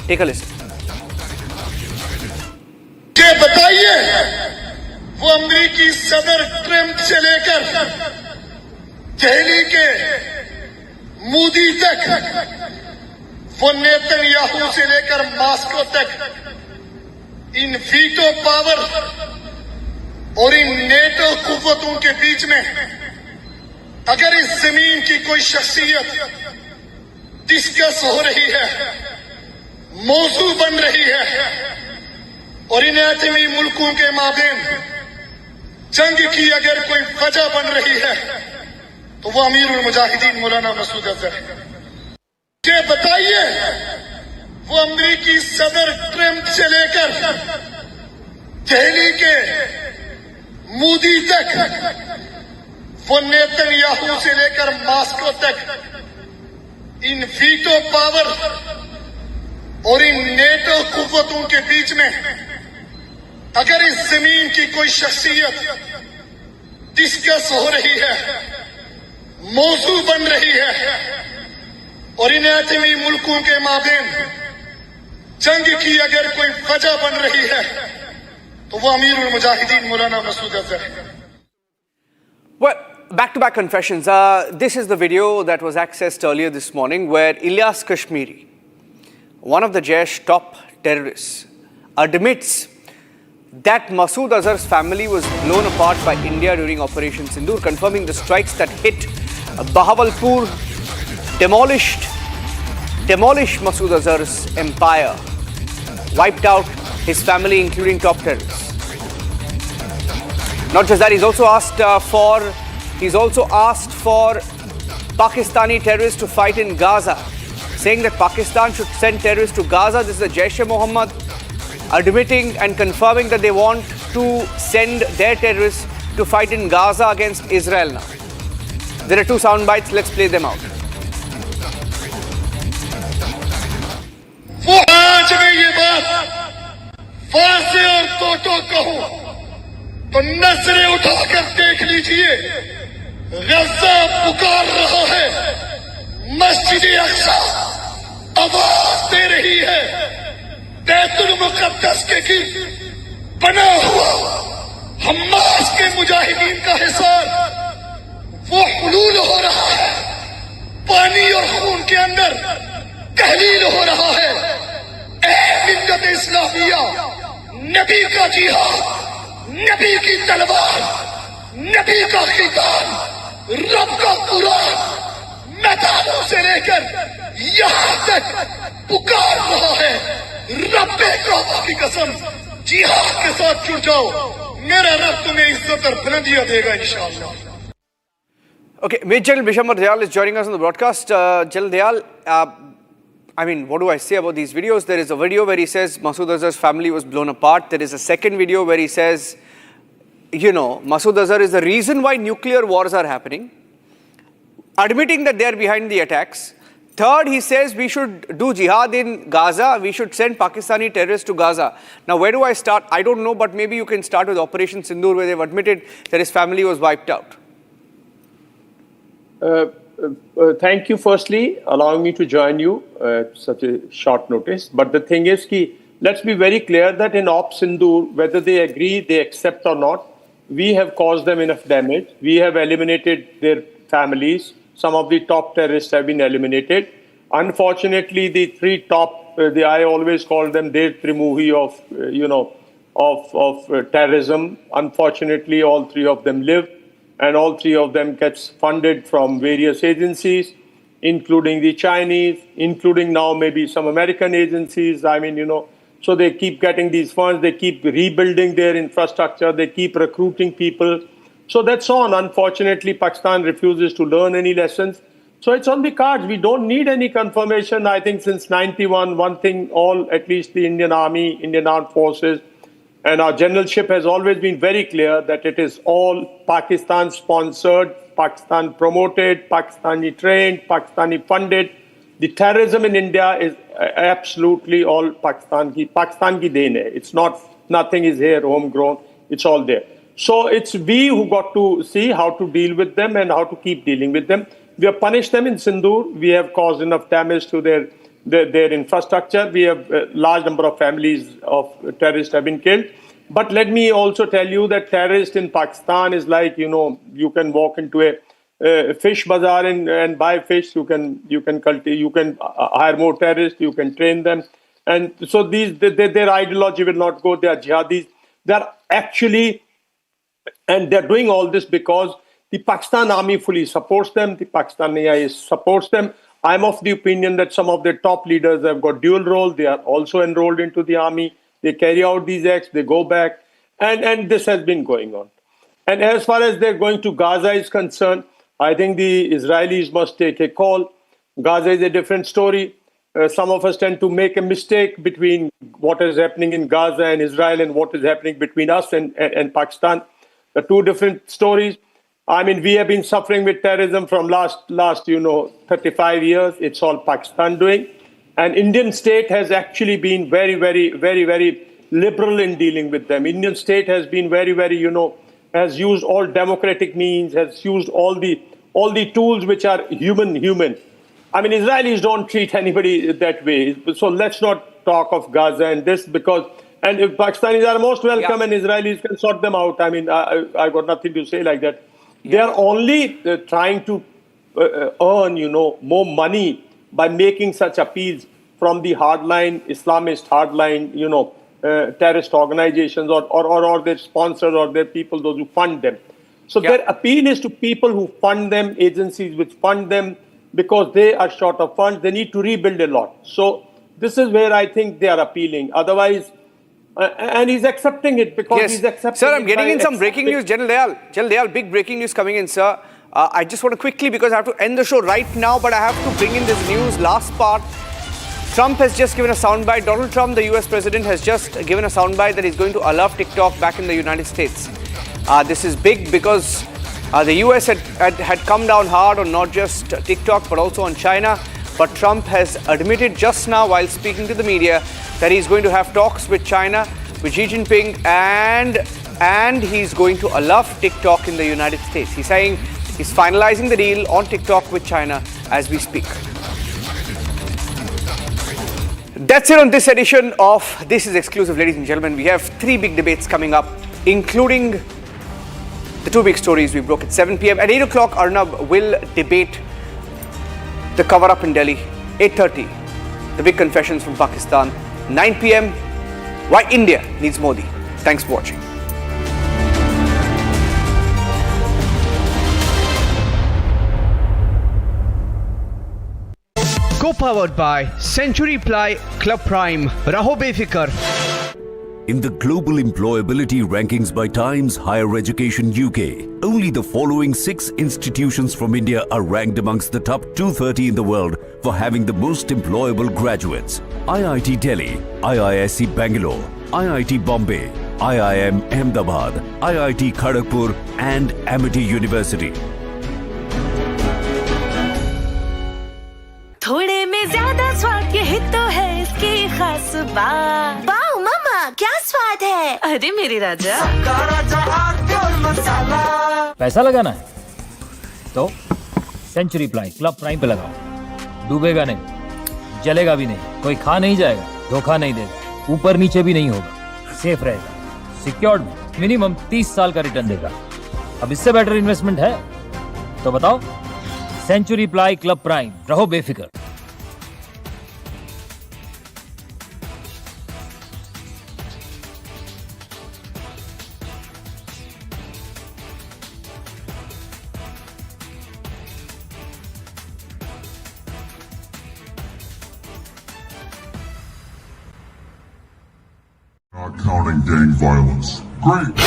Take a listen. ये बताइए वो अमेरिकी सदर Trump से लेकर दिल्ली के मोदी तक, वो नेतन्याहू से लेकर मॉस्को तक, इन वीटो पावर और इन नेटो कुव्वतों के बीच में अगर इस जमीन की कोई शख्सियत डिस्कस हो रही है, मौजू बन रही है और इन एटमी मुल्कों के माबेन जंग की अगर कोई वजह बन रही है, तो वो अमीरुल मुजाहिदीन मौलाना मसूद अजहर है। ये बताइए वो अमेरिकी सदर ट्रम्प से लेकर दिल्ली के मोदी तक, वो नेतन्याहू से लेकर मॉस्को तक इन वीटो पावर और इन नेटो कुव्वतों के बीच में अगर इस जमीन की कोई शख्सियत डिस्कस हो रही है, मौजू बन रही है और इन एटमी मुल्कों के माबेन जंग की अगर कोई वजह बन रही है तो वो अमीरुल मुजाहिदीन मौलाना मसूद अजहर है। Well, back-to-back confessions. This is the video that was accessed earlier this morning where Ilyas Kashmiri, one of the Jaish top terrorists, admits that Masood Azhar's family was blown apart by India during Operation Sindoor, confirming the strikes that hit Bahawalpur demolished Masood Azhar's empire, wiped out his family, including top terrorists. Not just that, he's also asked for Pakistani terrorists to fight in Gaza, saying that Pakistan should send terrorists to Gaza. This is the Jaish-e-Mohammed admitting and confirming that they want to send their terrorists to fight in Gaza against Israel now. There are two sound bites, let's play them out. वो आज मैं ये बात वाज़े और तोतो कहूं तो नजरें उठाकर देख लीजिए, गज़ा पुकार रहा है, मस्जिद अक्सा आवाज दे रही है, बैतुल मुक़द्दस के गिर्द बना हुआ हमास के मुजाहिदीन का हिसार वो हुलूल हो रहा है, पानी और खून के अंदर तहलील हो रहा है। ए मिल्लत इस्लामिया, नबी का जिहाद, नबी की तलवार, नबी का खिताब, रब का कुरान मैदानों से लेकर यहाँ तक पुकार रहा है। रब्बे काबा की कसम, जिहाद के साथ जुड़ जाओ, मेरा रब तुम्हें इज्जत और बुलंदियां देगा इंशाअल्लाह। Okay, Major General Bishamar Dayal is joining us on the broadcast. General Dayal, I mean, what do I say about these videos? There is a video where he says Masood Azhar's family was blown apart. There is a second video where he says, you know, Masood Azhar is the reason why nuclear wars are happening, admitting that they are behind the attacks. Third, he says we should do jihad in Gaza. We should send Pakistani terrorists to Gaza. Now, where do I start? I don't know, but maybe you can start with Operation Sindoor, where they've admitted that his family was wiped out. Thank you, firstly, allowing me to join you at such a short notice. But the thing is, let's be very clear that in Op Sindoor, whether they agree, they accept or not, we have caused them enough damage. We have eliminated their families. Some of the top terrorists have been eliminated. Unfortunately, the three top, I always call them their Trimuhi of terrorism. Unfortunately, all three of them live. And all three of them gets funded from various agencies, including the Chinese, including now maybe some American agencies. I mean, so they keep getting these funds, they keep rebuilding their infrastructure, they keep recruiting people. So that's on. Unfortunately, Pakistan refuses to learn any lessons. So it's on the cards. We don't need any confirmation. I think since 91, one thing, at least the Indian Army, Indian Armed Forces, and our generalship has always been very clear that it is all Pakistan-sponsored, Pakistan-promoted, Pakistani-trained, Pakistani-funded. The terrorism in India is absolutely all Pakistan ki deen hai. It's not, nothing is here homegrown. It's all there. So it's we who got to see how to deal with them and how to keep dealing with them. We have punished them in Sindoor. We have caused enough damage to their infrastructure. We have a large number of families of terrorists have been killed. But let me also tell you that terrorists in Pakistan is like, you can walk into a fish bazaar and buy fish. You can hire more terrorists. You can train them. And so their ideology will not go. They are jihadis. They are actually, and they're doing all this because the Pakistan Army fully supports them. The Pakistani IS supports them. I'm of the opinion that some of their top leaders have got dual role. They are also enrolled into the army. They carry out these acts. They go back. And this has been going on. And as far as they're going to Gaza is concerned, I think the Israelis must take a call. Gaza is a different story. Some of us tend to make a mistake between what is happening in Gaza and Israel and what is happening between us and Pakistan. The two different stories. I mean, we have been suffering with terrorism from last 35 years. It's all Pakistan doing. And Indian state has actually been very, very, very, very liberal in dealing with them. Indian state has been very, very, has used all democratic means, has used all the tools which are human. I mean, Israelis don't treat anybody that way. So let's not talk of Gaza and this and if Pakistanis are most welcome and Israelis can sort them out. I mean, I got nothing to say like that. They are only trying to earn, more money by making such appeals from the hardline, Islamist hardline, terrorist organizations or their sponsors or their people, those who fund them. So their appeal is to people who fund them, agencies which fund them, because they are short of funds. They need to rebuild a lot. So this is where I think they are appealing. Otherwise, and he's accepting it because he's accepting it. Sir, I'm getting in some breaking news. General Dayal, big breaking news coming in, sir. I just want to quickly, because I have to end the show right now, but I have to bring in this news. Last part. Trump has just given a soundbite. Donald Trump, the US president, has just given a soundbite that he's going to allow TikTok back in the United States. This is big because the US had come down hard on not just TikTok but also on China. But Trump has admitted just now while speaking to the media that he's going to have talks with China, with Xi Jinping, and he's going to allow TikTok in the United States. He's saying he's finalizing the deal on TikTok with China as we speak. That's it on this edition of This is Exclusive, ladies and gentlemen. We have 3 big debates coming up, including the 2 big stories we broke at 7 p.m. At 8 o'clock, Arnab will debate the cover-up in Delhi. 8:30, the big confessions from Pakistan. 9 p.m, why India needs Modi. Thanks for watching. Co-powered by Century Ply Club Prime. Raho befikar. In the global employability rankings by Times Higher Education UK, only the following 6 institutions from India are ranked amongst the top 230 in the world for having the most employable graduates. IIT Delhi, IISc Bangalore, IIT Bombay, IIM Ahmedabad, IIT Kharagpur and Amity University. थोड़े में ज्यादा स्वाद ये तो है इसकी खास बात। वाओ मामा क्या स्वाद है। अरे मेरे राजा, सबका राजा आटे और मसाला। पैसा लगाना है तो सेंचुरी प्लाई क्लब प्राइम पे लगाओ। डूबेगा नहीं, जलेगा भी नहीं, कोई खा नहीं जाएगा, धोखा नहीं देगा, ऊपर नीचे भी नहीं होगा, सेफ रहेगा, सिक्योर्ड में मिनिमम 30 साल का रिटर्न देगा। अब इससे बेटर इन्वेस्टमेंट है तो बताओ। सेंचुरी प्लाई क्लब प्राइम, रहो बेफिक्र। Not counting gang violence. Great.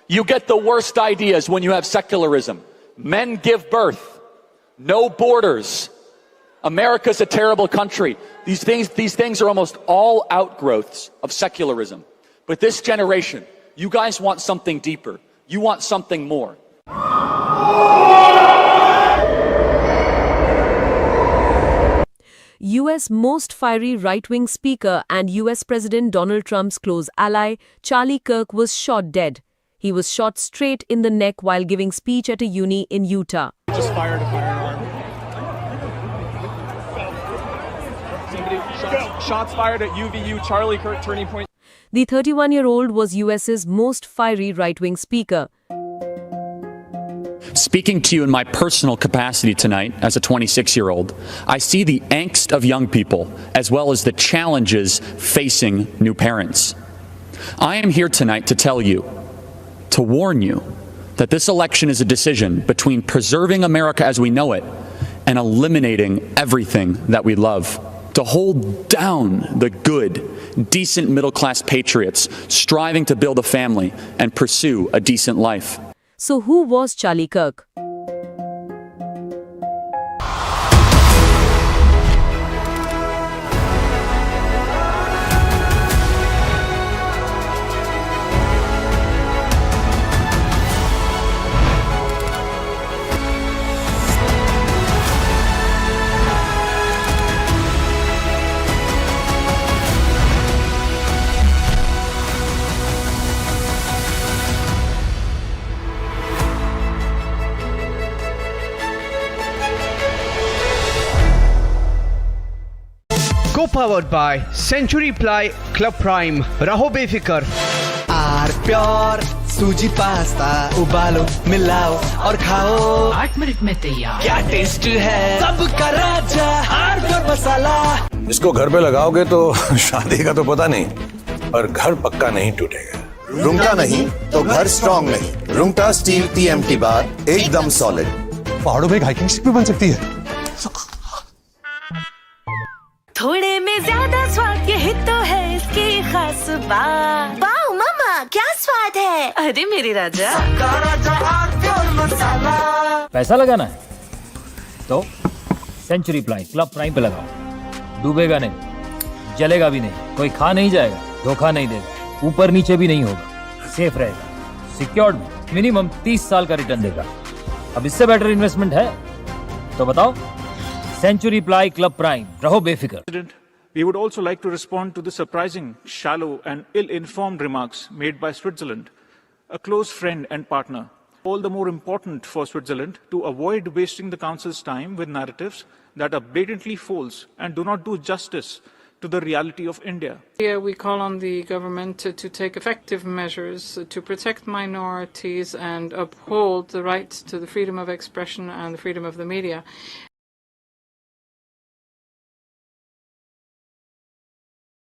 You get the worst ideas when you have secularism. Men give birth. No borders. America's a terrible country. These things are almost all outgrowths of secularism. But this generation, you guys want something deeper. You want something more. US most fiery right-wing speaker and US President Donald Trump's close ally, Charlie Kirk, was shot dead. He was shot straight in the neck while giving speech at a uni in Utah. Just fired a firearm. Shots fired at UVU, Charlie Kirk, Turning Point. The 31-year-old was US's most fiery right-wing speaker. Speaking to you in my personal capacity tonight as a 26-year-old, I see the angst of young people as well as the challenges facing new parents. I am here tonight to tell you, to warn you, that this election is a decision between preserving America as we know it and eliminating everything that we love. To hold down the good, decent middle-class patriots striving to build a family and pursue a decent life. So who was Charlie Kirk? Co-powered by Century Ply Club Prime. Raho befikar. R pure सूजी pasta उबालो मिलाओ और खाओ 8 minute में तैयार। क्या test है सबका राजा आर प्योर मसाला। इसको घर पे लगाओगे तो शादी का तो पता नहीं, पर घर पक्का नहीं टूटेगा। रुंगटा नहीं तो घर स्ट्रॉन्ग नहीं। रुंगटा स्टील TMT बार एकदम सॉलिड। पहाड़ों में हाइकिंग स्टिक भी बन सकती है। थोड़े में ज्यादा स्वाद यही तो है इसकी खास बात। वाओ मामा क्या स्वाद है। अरे मेरे राजा मसाला। पैसा लगाना है तो सेंचुरी प्लाई क्लब प्राइम पे लगाओ। डूबेगा नहीं, जलेगा भी नहीं, कोई खा नहीं जाएगा, धोखा नहीं देगा, ऊपर नीचे भी नहीं होगा, सेफ रहेगा, सिक्योर्ड में मिनिमम 30 साल का रिटर्न देगा। अब इससे बेटर इन्वेस्टमेंट है तो बताओ। Century Ply Club Prime. Raho befikar. We would also like to respond to the surprising, shallow and ill-informed remarks made by Switzerland, a close friend and partner. All the more important for Switzerland to avoid wasting the Council's time with narratives that are blatantly false and do not do justice to the reality of India. Here we call on the government to take effective measures to protect minorities and uphold the rights to the freedom of expression and the freedom of the media.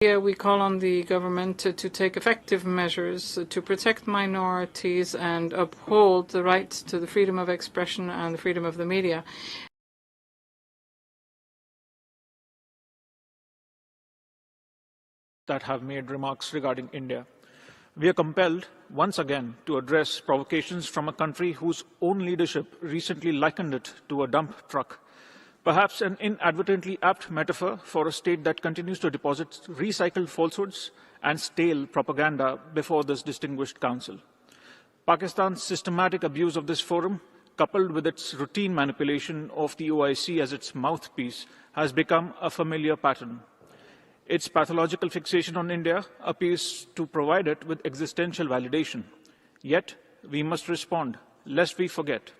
Here we call on the government to take effective measures to protect minorities and uphold the rights to the freedom of expression and the freedom of the media. That have made remarks regarding India. We are compelled once again to address provocations from a country whose own leadership recently likened it to a dump truck. Perhaps an inadvertently apt metaphor for a state that continues to deposit recycled falsehoods and stale propaganda before this distinguished council. Pakistan's systematic abuse of this forum, coupled with its routine manipulation of the OIC as its mouthpiece, has become a familiar pattern. Its pathological fixation on India appears to provide it with existential validation. Yet, we must respond, lest we forget.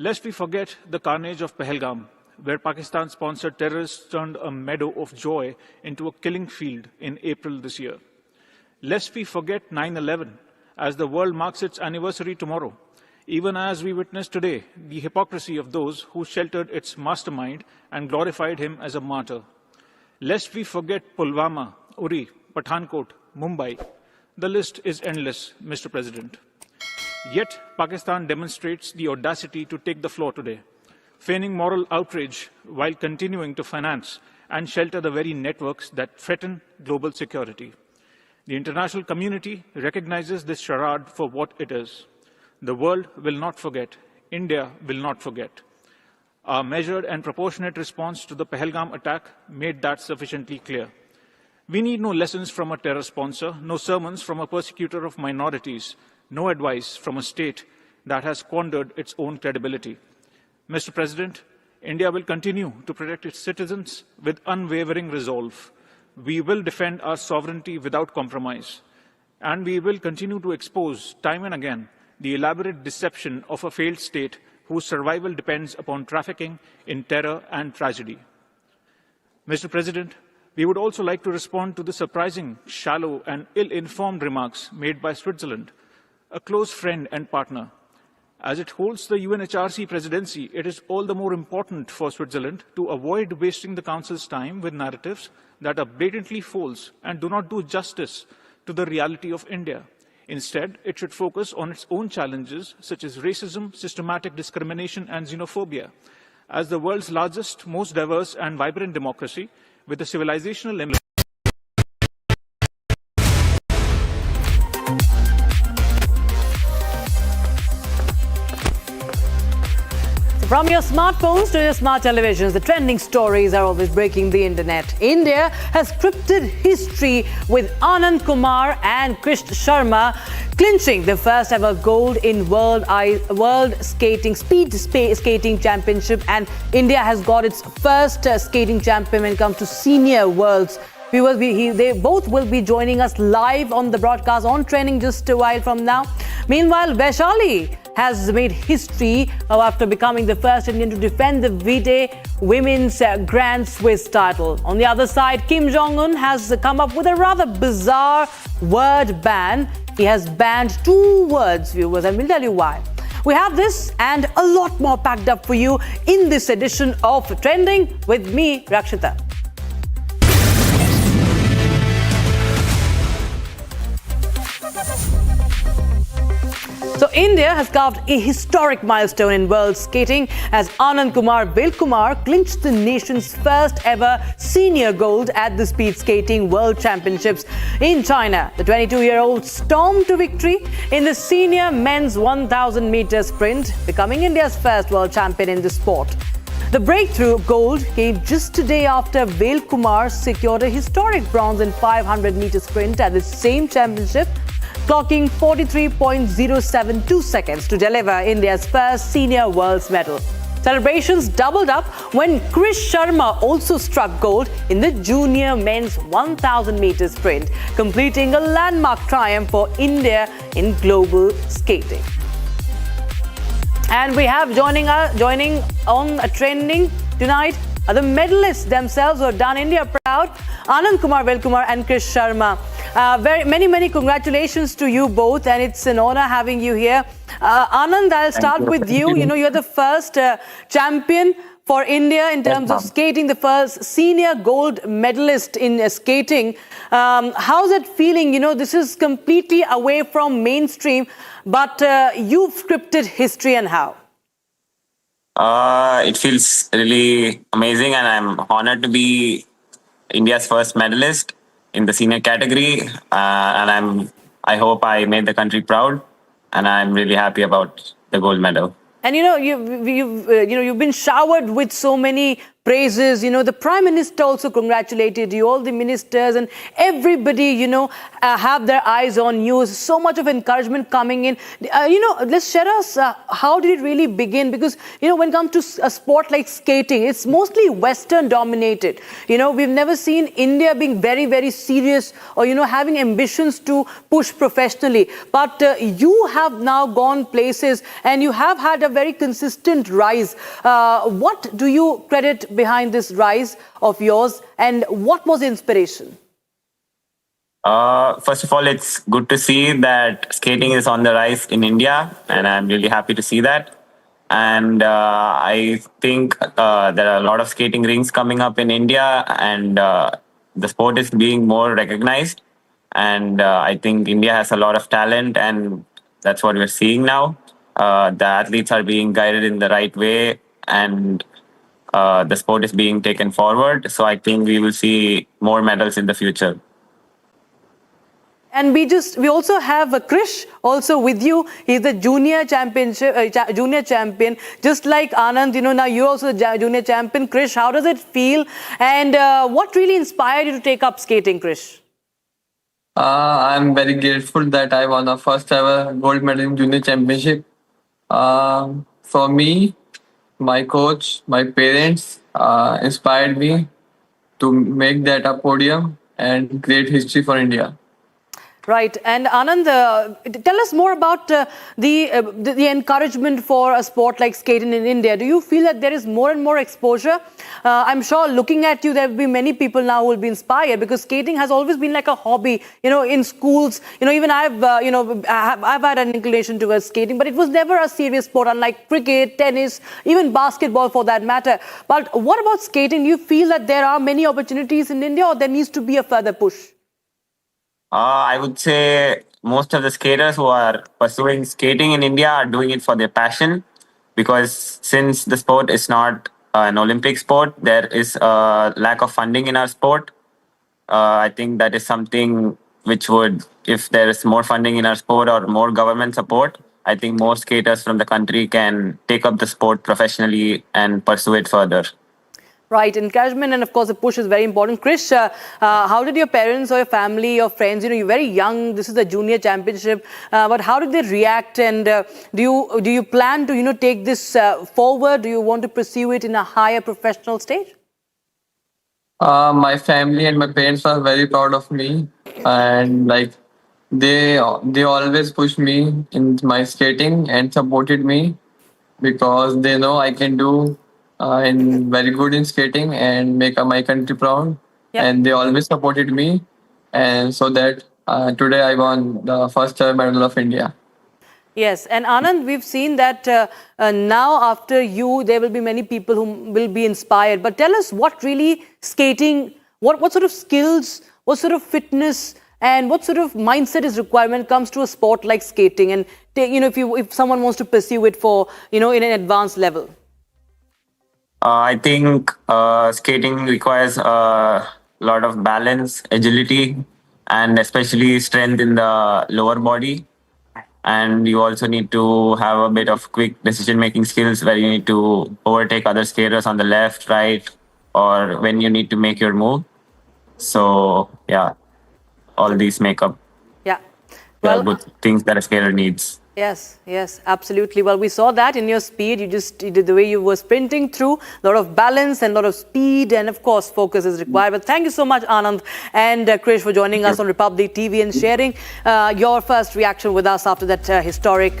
Lest we forget the carnage of Pahalgam, where Pakistan-sponsored terrorists turned a meadow of joy into a killing field in April this year. Lest we forget 9/11, as the world marks its anniversary tomorrow, even as we witness today the hypocrisy of those who sheltered its mastermind and glorified him as a martyr. Lest we forget Pulwama, Uri, Pathankot, Mumbai. The list is endless, Mr. President. Yet, Pakistan demonstrates the audacity to take the floor today, feigning moral outrage while continuing to finance and shelter the very networks that threaten global security. The international community recognizes this charade for what it is. The world will not forget. India will not forget. Our measured and proportionate response to the Pahalgam attack made that sufficiently clear. We need no lessons from a terror sponsor, no sermons from a persecutor of minorities, no advice from a state that has squandered its own credibility. Mr. President, India will continue to protect its citizens with unwavering resolve. We will defend our sovereignty without compromise. And we will continue to expose, time and again, the elaborate deception of a failed state whose survival depends upon trafficking in terror and tragedy. Mr. President, we would also like to respond to the surprising, shallow and ill-informed remarks made by Switzerland, a close friend and partner. As it holds the UNHRC presidency, it is all the more important for Switzerland to avoid wasting the Council's time with narratives that are blatantly false and do not do justice to the reality of India. Instead, it should focus on its own challenges, such as racism, systematic discrimination and xenophobia. As the world's largest, most diverse and vibrant democracy, with a civilizational element. From your smartphones to your smart televisions, the trending stories are always breaking the internet. India has scripted history with Anand Kumar and Krish Sharma clinching the first ever gold in World Skating Speed Skating Championship, and India has got its first skating champion when it comes to senior worlds Viewers, they both will be joining us live on the broadcast on Trending just a while from now. Meanwhile, Vaishali has made history after becoming the first Indian to defend the V-Day Women's Grand Swiss title. On the other side, Kim Jong-un has come up with a rather bizarre word ban. He has banned 2 words, viewers, and we'll tell you why. We have this and a lot more packed up for you in this edition of Trending with me, Rakshita. So India has carved a historic milestone in world skating as Anand Kumar Velkumar clinched the nation's first ever senior gold at the Speed Skating World Championships in China. The 22-year-old stormed to victory in the senior men's 1,000 meter sprint, becoming India's first world champion in the sport. The breakthrough gold came just a day after Velkumar secured a historic bronze in 500 meter sprint at the same championship, clocking 43.072 seconds to deliver India's first senior world's medal. Celebrations doubled up when Krish Sharma also struck gold in the junior men's 1,000 meter sprint, completing a landmark triumph for India in global skating. And we have joining on a Trending tonight the medalists themselves who have done India proud, Anand Kumar Velkumar and Krish Sharma. Many congratulations to you both, and it's an honor having you here. Anand, I'll start with you. You know, you're the first champion for India in terms of skating, the first senior gold medalist in skating. How's it feeling? You know, this is completely away from mainstream, but you've scripted history, and how? It feels really amazing, and I'm honored to be India's first medalist in the senior category. And I hope I made the country proud, and I'm really happy about the gold medal. And you know, you've been showered with so many praises. You know, the Prime Minister also congratulated you, all the ministers and everybody, you know, have their eyes on you. So much of encouragement coming in. You know, let's share us, how did it really begin? Because, you know, when it comes to a sport like skating, it's mostly Western dominated. You know, we've never seen India being very, very serious or, you know, having ambitions to push professionally. But you have now gone places and you have had a very consistent rise. What do you credit behind this rise of yours, and what was the inspiration? First of all, it's good to see that skating is on the rise in India, and I'm really happy to see that. And I think there are a lot of skating rinks coming up in India, and the sport is being more recognized. And I think India has a lot of talent, and that's what we're seeing now. The athletes are being guided in the right way, and the sport is being taken forward. So I think we will see more medals in the future. And we also have Krish also with you. He's the junior champion. Just like Anand, you know, now you're also the junior champion. Krish, how does it feel? And what really inspired you to take up skating, Krish? I'm very grateful that I won the first ever gold medal in junior championship. For me, my coach, my parents inspired me to make that a podium and create history for India. Right. And Anand, tell us more about the encouragement for a sport like skating in India. Do you feel that there is more and more exposure? I'm sure looking at you, there will be many people now who will be inspired, because skating has always been like a hobby, you know, in schools. You know, even I've had an inclination towards skating, but it was never a serious sport, unlike cricket, tennis, even basketball for that matter. But what about skating? Do you feel that there are many opportunities in India, or there needs to be a further push? I would say most of the skaters who are pursuing skating in India are doing it for their passion, because since the sport is not an Olympic sport, there is a lack of funding in our sport. I think that is something which would, if there is more funding in our sport or more government support, I think more skaters from the country can take up the sport professionally and pursue it further. Right, encouragement and of course the push is very important. Krish, how did your parents or your family or friends, you know, you're very young, this is the junior championship, but how did they react, and do you plan to, you know, take this forward? Do you want to pursue it in a higher professional stage? My family and my parents are very proud of me, and like they always push me in my skating and supported me because they know I can do in very good in skating and make my country proud. And they always supported me, and so that today I won the first ever medal of India. Yes, and Anand, we've seen that now after you, there will be many people who will be inspired. But tell us what really skating, what sort of skills, what sort of fitness, and what sort of mindset is required when it comes to a sport like skating, and if someone wants to pursue it for in an advanced level. I think skating requires a lot of balance, agility, and especially strength in the lower body. And you also need to have a bit of quick decision-making skills where you need to overtake other skaters on the left, right, or when you need to make your move. So, yeah, all these make up good things that a skater needs. Yes, yes, absolutely. Well, we saw that in your speed. You did the way you were sprinting through, a lot of balance and a lot of speed, and of course, focus is required. But thank you so much, Anand and Krish, for joining us on Republic TV and sharing your first reaction with us after that historic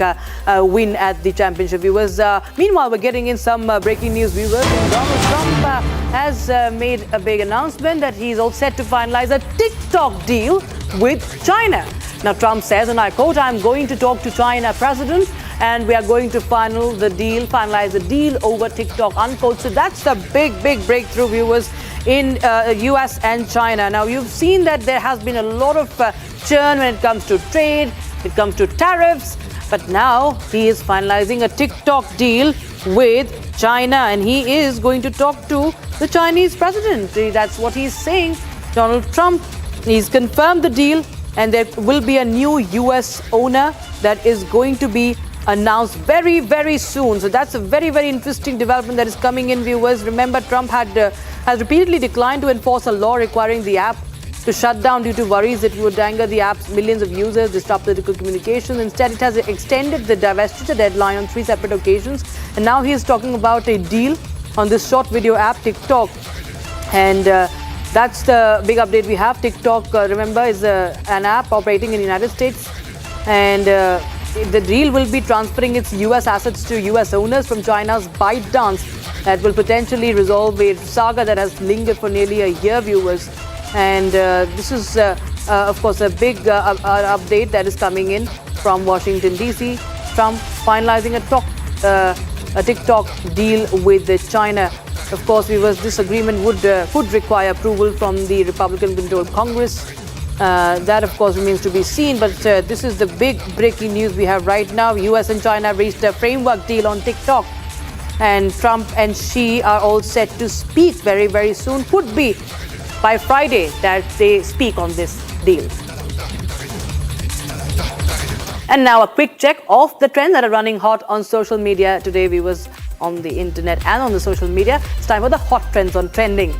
win at the championship. Viewers, meanwhile, we're getting in some breaking news. Viewers, Donald Trump has made a big announcement that he's all set to finalize a TikTok deal with China. Now, Trump says, and I quote, "I'm going to talk to China president and we are going to finalize the deal over TikTok," unquote. So that's the big breakthrough, viewers, in US and China. Now, you've seen that there has been a lot of churn when it comes to trade, it comes to tariffs, but now he is finalizing a TikTok deal with China and he is going to talk to the Chinese president. That's what he's saying. Donald Trump, he's confirmed the deal. And there will be a new US owner that is going to be announced very, very soon. So that's a very, very interesting development that is coming in, viewers. Remember, Trump has repeatedly declined to enforce a law requiring the app to shut down due to worries that it would anger the app's millions of users, disrupt political communications. Instead, it has extended the divestiture deadline on 3 separate occasions. And now he is talking about a deal on this short video app, TikTok. And that's the big update we have. TikTok, remember, is an app operating in the United States. And the deal will be transferring its US assets to US owners from China's ByteDance. That will potentially resolve a saga that has lingered for nearly a year, viewers. And this is, of course, a big update that is coming in from Washington, D.C. Trump finalizing a TikTok deal with China. Of course, viewers, this agreement would require approval from the Republican-controlled Congress. That, of course, remains to be seen. But this is the big breaking news we have right now. US and China reached a framework deal on TikTok. And Trump and Xi are all set to speak very, very soon. Could be by Friday that they speak on this deal. And now a quick check of the trends that are running hot on social media today, viewers, on the internet and on the social media. It's time for the hot trends on trending.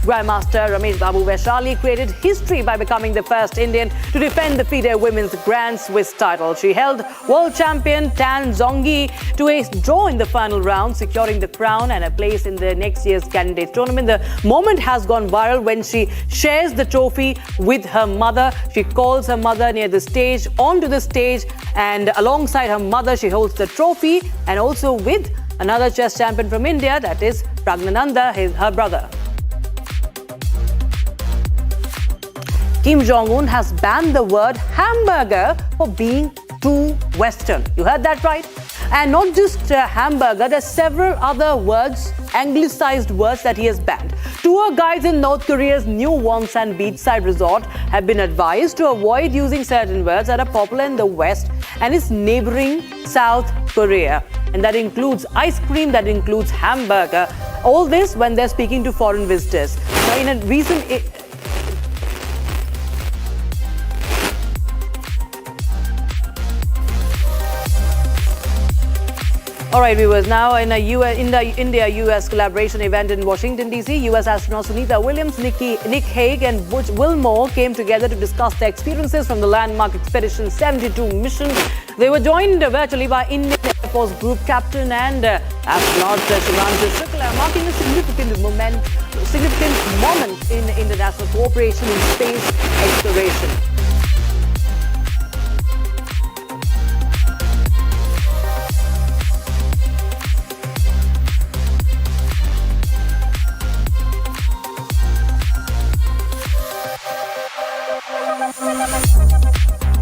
Grandmaster Ramesh Babu Vaishali created history by becoming the first Indian to defend the FIDE Women's Grand Swiss title. She held world champion Tan Zhongyi to a draw in the final round, securing the crown and a place in the next year's candidate tournament. The moment has gone viral when she shares the trophy with her mother. She calls her mother near the stage, onto the stage, and alongside her mother, she holds the trophy, and also with another chess champion from India, that is Pragnananda, her brother. Kim Jong-un has banned the word hamburger for being too Western. You heard that right? And not just hamburger, there's several other words, anglicized words that he has banned. Tour guides in North Korea's new Wonsan beachside resort have been advised to avoid using certain words that are popular in the West and its neighboring South Korea. And that includes ice cream, that includes hamburger. All this when they're speaking to foreign visitors. Now, in a recent All right, viewers, now in the India-US collaboration event in Washington, D.C., U.S. astronauts Sunita Williams, Nick Hague and Butch Wilmore came together to discuss their experiences from the landmark Expedition 72 mission. They were joined virtually by Indian Air Force Group Captain and astronaut Shivansh Shukla, marking a significant moment in international cooperation in space exploration.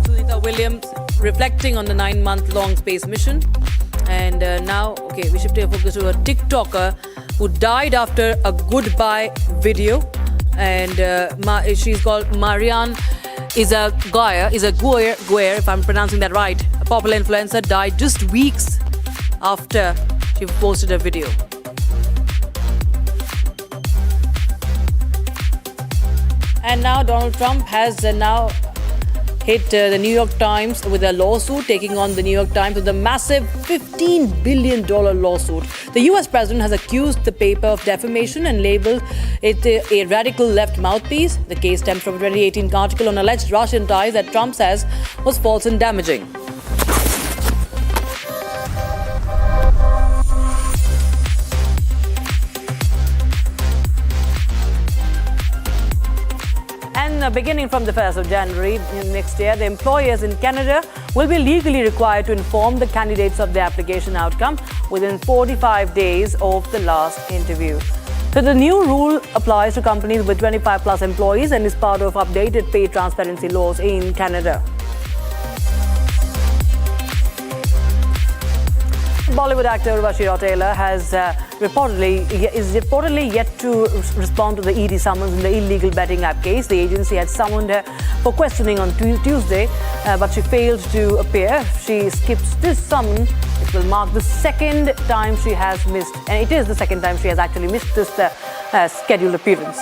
Sunita Williams reflecting on the 9-month-long space mission. And now, okay, we shift our focus to a TikToker who died after a goodbye video. And she's called Marianne Izaguirre, if I'm pronouncing that right. A popular influencer died just weeks after she posted a video. And now Donald Trump has now hit the New York Times with a lawsuit, taking on the New York Times with a massive $15 billion lawsuit. The US president has accused the paper of defamation and labeled it a radical left mouthpiece. The case stems from a 2018 article on alleged Russian ties that Trump says was false and damaging. Beginning from the 1st of January next year, the employers in Canada will be legally required to inform the candidates of the application outcome within 45 days of the last interview. So the new rule applies to companies with 25 plus employees and is part of updated pay transparency laws in Canada. Bollywood actor Urvashi Rautela is reportedly yet to respond to the ED summons in the illegal betting app case. The agency had summoned her for questioning on Tuesday, but she failed to appear. She skips this summon. It will mark the second time she has missed, and it is the second time she has actually missed this scheduled appearance.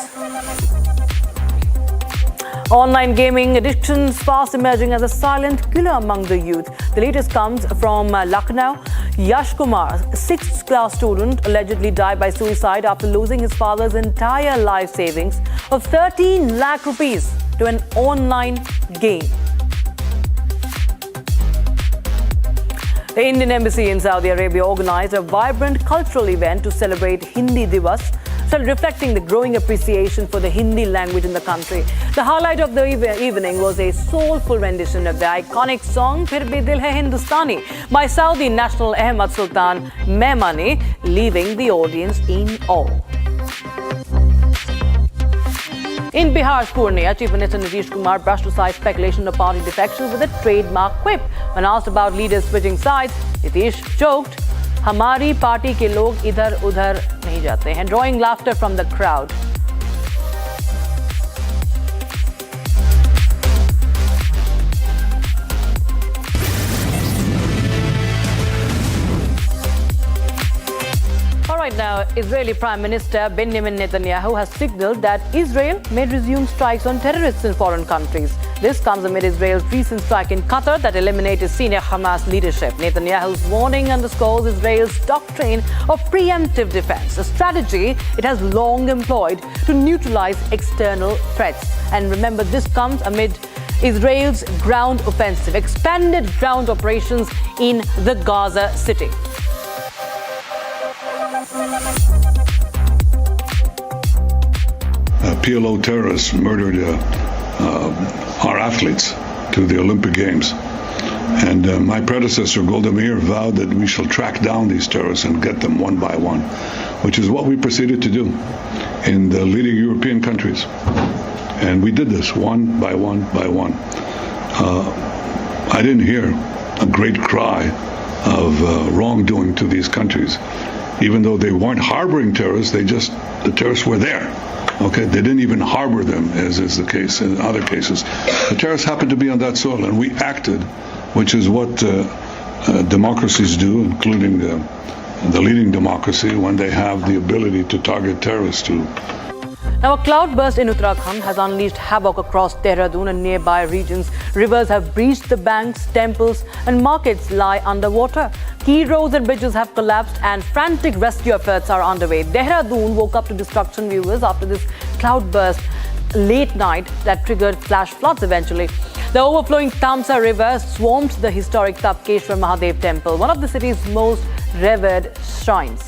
Online gaming addictions fast emerging as a silent killer among the youth. The latest comes from Lucknow. Yash Kumar, 6th class student, allegedly died by suicide after losing his father's entire life savings of 13 lakh rupees to an online game. The Indian Embassy in Saudi Arabia organized a vibrant cultural event to celebrate Hindi Divas, reflecting the growing appreciation for the Hindi language in the country. The highlight of the evening was a soulful rendition of the iconic song Phir Bhi Dil Hai Hindustani by Saudi national Ahmad Sultan Mehmani, leaving the audience in awe. In Bihar's Purnia, Chief Minister Nitish Kumar brushed aside speculation of party defection with a trademark quip. When asked about leaders switching sides, Nitish joked, "Hamari party ke log idhar udhar nahi jate hain," drawing laughter from the crowd. Right now, Israeli Prime Minister Benjamin Netanyahu has signaled that Israel may resume strikes on terrorists in foreign countries. This comes amid Israel's recent strike in Qatar that eliminated senior Hamas leadership. Netanyahu's warning underscores Israel's doctrine of preemptive defense, a strategy it has long employed to neutralize external threats. And remember, this comes amid Israel's ground offensive, expanded ground operations in the Gaza city. PLO terrorists murdered our athletes to the Olympic Games. And my predecessor, Golda Meir, vowed that we shall track down these terrorists and get them one by one, which is what we proceeded to do in the leading European countries. And we did this one by one by one. I didn't hear a great cry of wrongdoing to these countries. Even though they weren't harboring terrorists, the terrorists were there. Okay, they didn't even harbor them, as is the case in other cases. The terrorists happened to be on that soil, and we acted, which is what democracies do, including the leading democracy, when they have the ability to target terrorists too. Now, a cloud burst in Uttarakhand has unleashed havoc across Dehradun and nearby regions. Rivers have breached the banks, temples and markets lie underwater. Key roads and bridges have collapsed and frantic rescue efforts are underway. Dehradun woke up to destruction, viewers, after this cloud burst late night that triggered flash floods eventually. The overflowing Tamsa River swamped the historic Tapkeshwar Mahadev temple, one of the city's most revered shrines.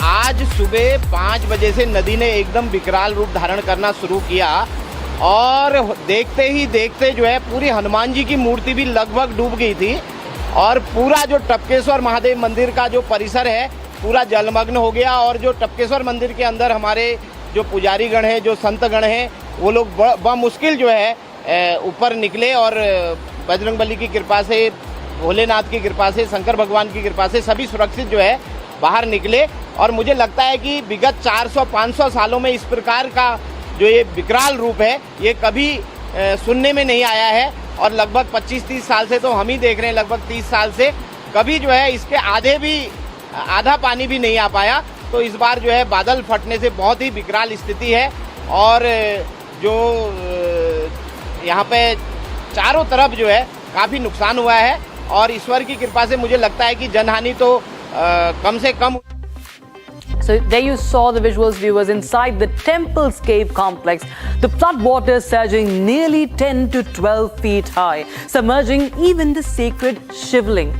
आज सुबह 5 बजे से नदी ने एकदम विकराल रूप धारण करना शुरू किया और देखते ही देखते जो है पूरी हनुमान जी की मूर्ति भी लगभग डूब गई थी और पूरा जो टपकेश्वर महादेव मंदिर का जो परिसर है पूरा जलमग्न हो गया और जो टपकेश्वर मंदिर के अंदर हमारे जो पुजारी गण हैं, जो संत गण हैं, वो लोग बमुश्किल जो है ऊपर निकले और बजरंगबली की कृपा से, भोलेनाथ की कृपा से, शंकर भगवान की कृपा से सभी सुरक्षित जो है बाहर निकले। और मुझे लगता है कि विगत 400-500 सालों में इस प्रकार का जो ये विकराल रूप है ये कभी सुनने में नहीं आया है और लगभग 25-30 साल से तो हम ही देख रहे हैं, लगभग 30 साल से कभी जो है इसके आधा पानी भी नहीं आ पाया। तो इस बार जो है बादल फटने से बहुत ही विकराल स्थिति है और जो यहाँ पे चारों तरफ जो है काफ़ी नुकसान हुआ है और ईश्वर की कृपा से मुझे लगता है कि जनहानि तो कम से कम। So there you saw the visuals, viewers, inside the temple's cave complex. The flood water surging nearly 10 to 12 feet high, submerging even the sacred shivling.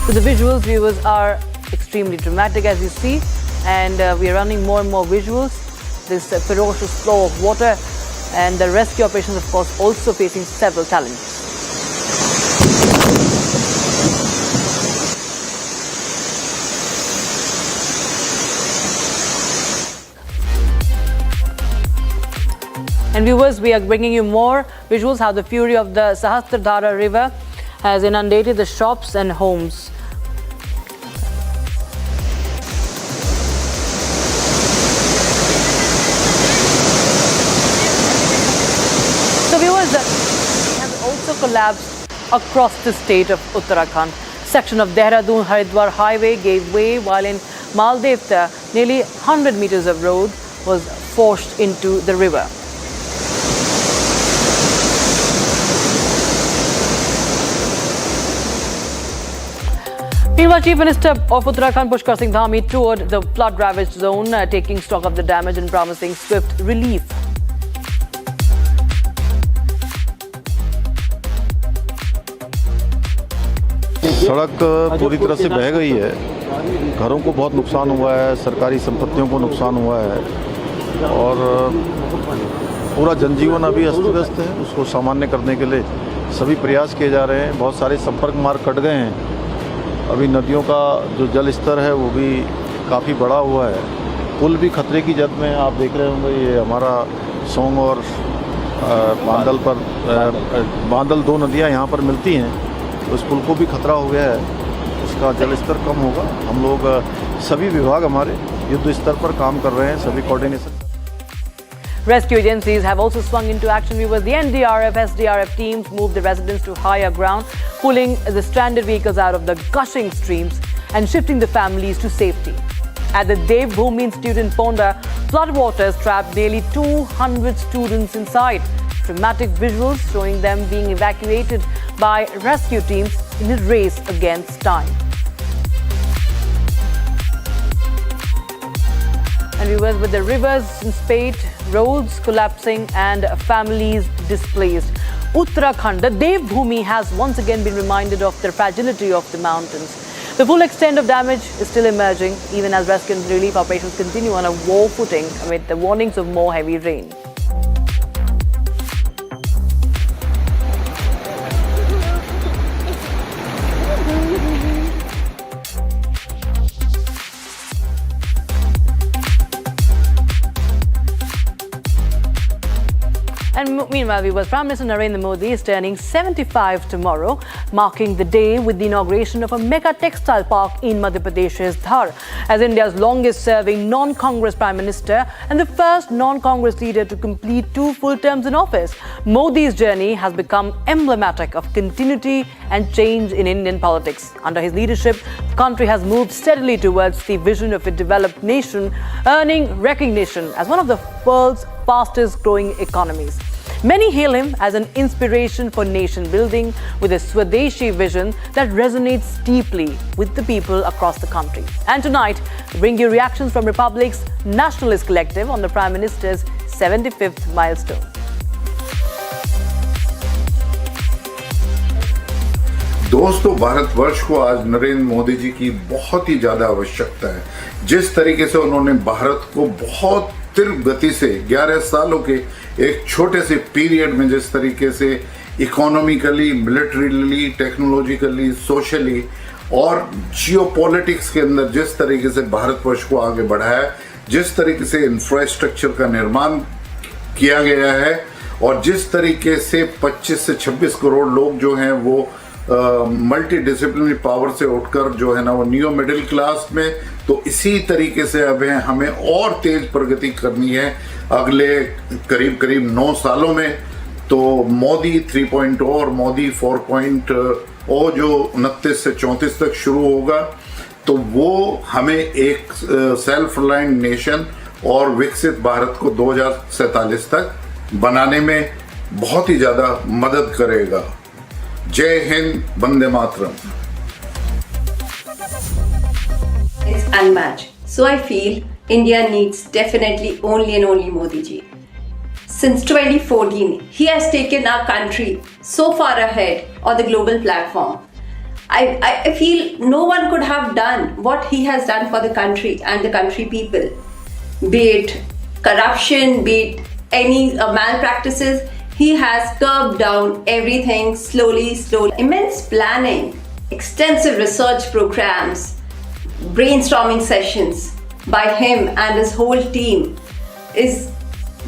So the visuals, viewers, are extremely dramatic as you see, and we are running more and more visuals. This ferocious flow of water and the rescue operations, of course, also facing several challenges. And viewers, we are bringing you more visuals how the fury of the Sahastradhara river has inundated the shops and homes. So viewers, it has also collapsed across the state of Uttarakhand. Section of Dehradun-Haridwar highway gave way while in Maldevta, nearly 100 meters of road was forced into the river. Meanwhile, Chief Minister of Uttarakhand Pushkar Singh Dhami toured the flood-ravaged zone, taking stock of the damage and promising swift relief. सड़क पूरी तरह से बह गई है, घरों को बहुत नुकसान हुआ है, सरकारी संपत्तियों को नुकसान हुआ है और पूरा जनजीवन अभी अस्त-व्यस्त है। उसको सामान्य करने के लिए सभी प्रयास किए जा रहे हैं। बहुत सारे संपर्क मार्ग कट गए हैं। अभी नदियों का जो जल स्तर है वो भी काफ़ी बढ़ा हुआ है। पुल भी खतरे की जद में, आप देख रहे होंगे ये हमारा सोंग और बांदल दो नदियां यहाँ पर मिलती हैं, तो उस पुल को भी खतरा हो गया है। उसका जल स्तर कम होगा। हम लोग सभी विभाग हमारे युद्ध स्तर पर काम कर रहे हैं, सभी coordination. Rescue agencies have also swung into action. Viewers, the NDRF, SDRF teams moved the residents to higher ground, pulling the stranded vehicles out of the gushing streams and shifting the families to safety. At the Dev Bhumi Institute in Ponda, floodwaters trapped nearly 200 students inside. Dramatic visuals showing them being evacuated by rescue teams in a race against time. And viewers, with the rivers in spate, roads collapsing and families displaced, Uttarakhand, the Dev Bhumi, has once again been reminded of the fragility of the mountains. The full extent of damage is still emerging, even as rescue and relief operations continue on a war footing amid the warnings of more heavy rain. And meanwhile, viewers, Prime Minister Narendra Modi is turning 75 tomorrow, marking the day with the inauguration of a mega textile park in Madhya Pradesh's Dhar. As India's longest-serving non-Congress Prime Minister and the first non-Congress leader to complete 2 full terms in office, Modi's journey has become emblematic of continuity and change in Indian politics. Under his leadership, the country has moved steadily towards the vision of a developed nation, earning recognition as one of the world's fastest-growing economies. Many hail him as an inspiration for nation building with a Swadeshi vision that resonates deeply with the people across the country. And tonight, we bring you reactions from Republic's Nationalist Collective on the Prime Minister's 75th milestone. दोस्तों, भारतवर्ष को आज नरेंद्र मोदी जी की बहुत ही ज़्यादा आवश्यकता है। जिस तरीके से उन्होंने भारत को बहुत तीव्र गति से 11 सालों के एक छोटे से पीरियड में जिस तरीके से इकोनॉमिकली, मिलिट्रीली, टेक्नोलॉजिकली, सोशली और जियोपॉलिटिक्स के अंदर जिस तरीके से भारतवर्ष को आगे बढ़ाया, जिस तरीके से इंफ्रास्ट्रक्चर का निर्माण किया गया है और जिस तरीके से 25 से 26 करोड़ लोग जो हैं वो मल्टी डिसिप्लिनरी पावर से उठकर जो है ना वो न्यू मिडिल क्लास में, तो इसी तरीके से अब हमें और तेज प्रगति करनी है अगले करीब 9 सालों में। तो मोदी 3.0 और मोदी 4.0 जो 29 से 34 तक शुरू होगा, तो वो हमें एक सेल्फ रिलायंट नेशन और विकसित भारत को 2047 तक बनाने में बहुत ही ज़्यादा मदद करेगा। जय Hind, Vande Mataram. It's unmatched. So I feel India needs definitely only and only Modi ji. Since 2014, he has taken our country so far ahead on the global platform. I feel no one could have done what he has done for the country and the country people. Be it corruption, be it any malpractices, he has curbed down everything slowly. Immense planning, extensive research programs, brainstorming sessions by him and his whole team is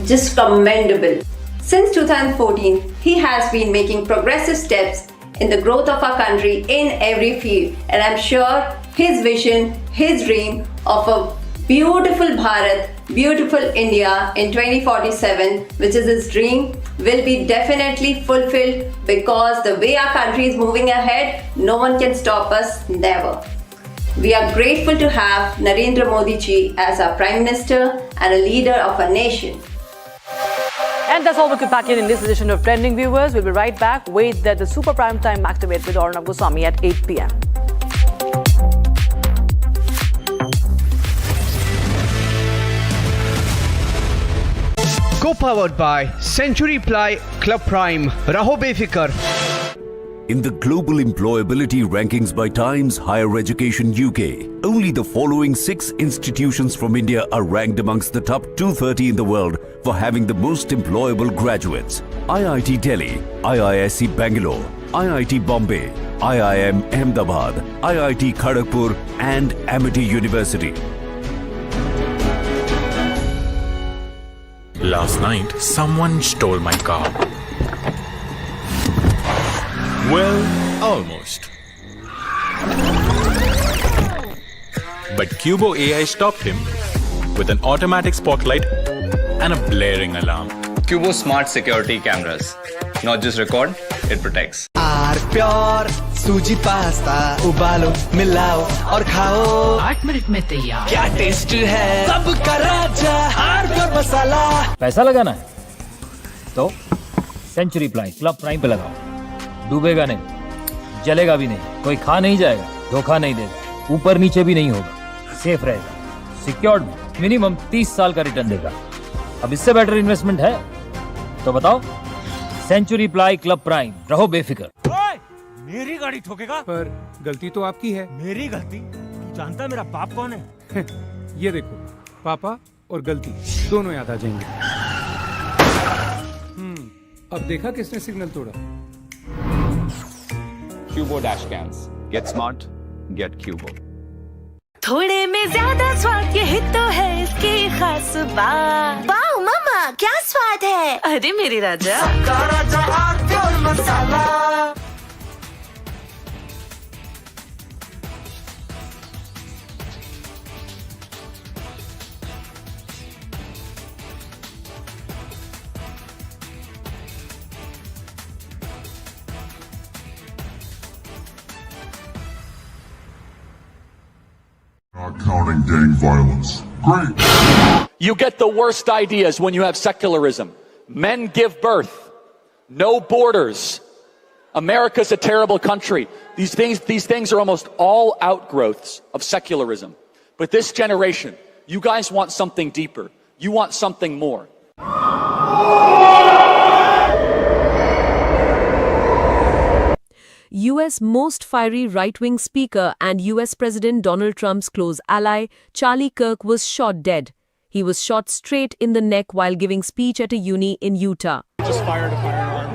just commendable. Since 2014, he has been making progressive steps in the growth of our country in every field, and I'm sure his vision, his dream of a beautiful Bharat, beautiful India in 2047, which is his dream, will be definitely fulfilled, because the way our country is moving ahead, no one can stop us, never. We are grateful to have Narendra Modi ji as our Prime Minister and a leader of our nation. And that's all we could pack in this edition of Trending, viewers. We'll be right back with the Super Prime Time Activate with Arnab Goswami at 8 p.m. Co-powered by Century Ply Club Prime. Raho befikar. In the global employability rankings by Times Higher Education UK, only the following 6 institutions from India are ranked amongst the top 230 in the world for having the most employable graduates: IIT Delhi, IISc Bangalore, IIT Bombay, IIM Ahmedabad, IIT Kharagpur and Amity University. Last night, someone stole my car. Well, almost. But Cubo AI stopped him with an automatic spotlight and a blaring alarm. Cubo smart security cameras. Not just record, it protects. Pure सूजी pasta उबालो, मिलाओ और खाओ। 8 minute में तैयार। क्या test है, सबका राजा हार्डकोर मसाला। पैसा लगाना है तो सेंचुरी प्लाई क्लब प्राइम पे लगाओ। डूबेगा नहीं, जलेगा भी नहीं, कोई खा नहीं जाएगा, धोखा नहीं देगा, ऊपर नीचे भी नहीं होगा, सेफ रहेगा, सिक्योर्ड में मिनिमम 30 साल का रिटर्न देगा। अब इससे बेटर इन्वेस्टमेंट है तो बताओ। सेंचुरी प्लाई क्लब प्राइम, रहो बेफिक्र। मेरी गाड़ी ठोकेगा? पर गलती तो आपकी है। मेरी गलती? तू जानता है मेरा बाप कौन है? ये देखो, पापा और गलती दोनों याद आ जाएंगे। अब देखा किसने सिग्नल तोड़ा? Cubo dash cams. Get smart, get Cubo. थोड़े में ज्यादा स्वाद, यही तो है इसकी खास बात। वाओ मामा, क्या स्वाद है? अरे मेरे राजा, सबका राजा हार्डकोर मसाला। Not counting gang violence. Great. You get the worst ideas when you have secularism. Men give birth. no borders. America's a terrible country. These things are almost all outgrowths of secularism. But this generation, you guys want something deeper. You want something more. US most fiery right-wing speaker and US President Donald Trump's close ally, Charlie Kirk, was shot dead. He was shot straight in the neck while giving speech at a uni in Utah. Just fired a firearm.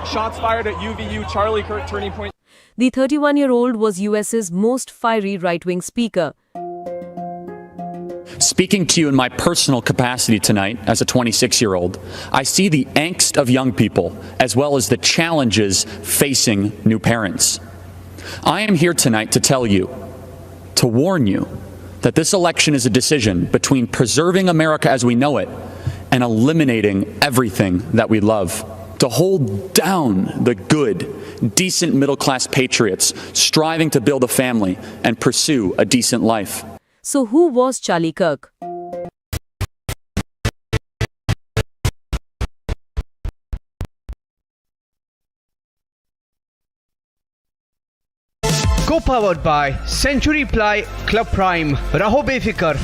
Shots fired at UVU, Charlie Kirk, Turning Point. The 31-year-old was US's most fiery right-wing speaker. Speaking to you in my personal capacity tonight as a 26-year-old, I see the angst of young people as well as the challenges facing new parents. I am here tonight to tell you, to warn you, that this election is a decision between preserving America as we know it and eliminating everything that we love. To hold down the good, decent middle-class patriots striving to build a family and pursue a decent life. So who was Charlie Kirk? Co-powered by Century Ply Club Prime. Raho befikar.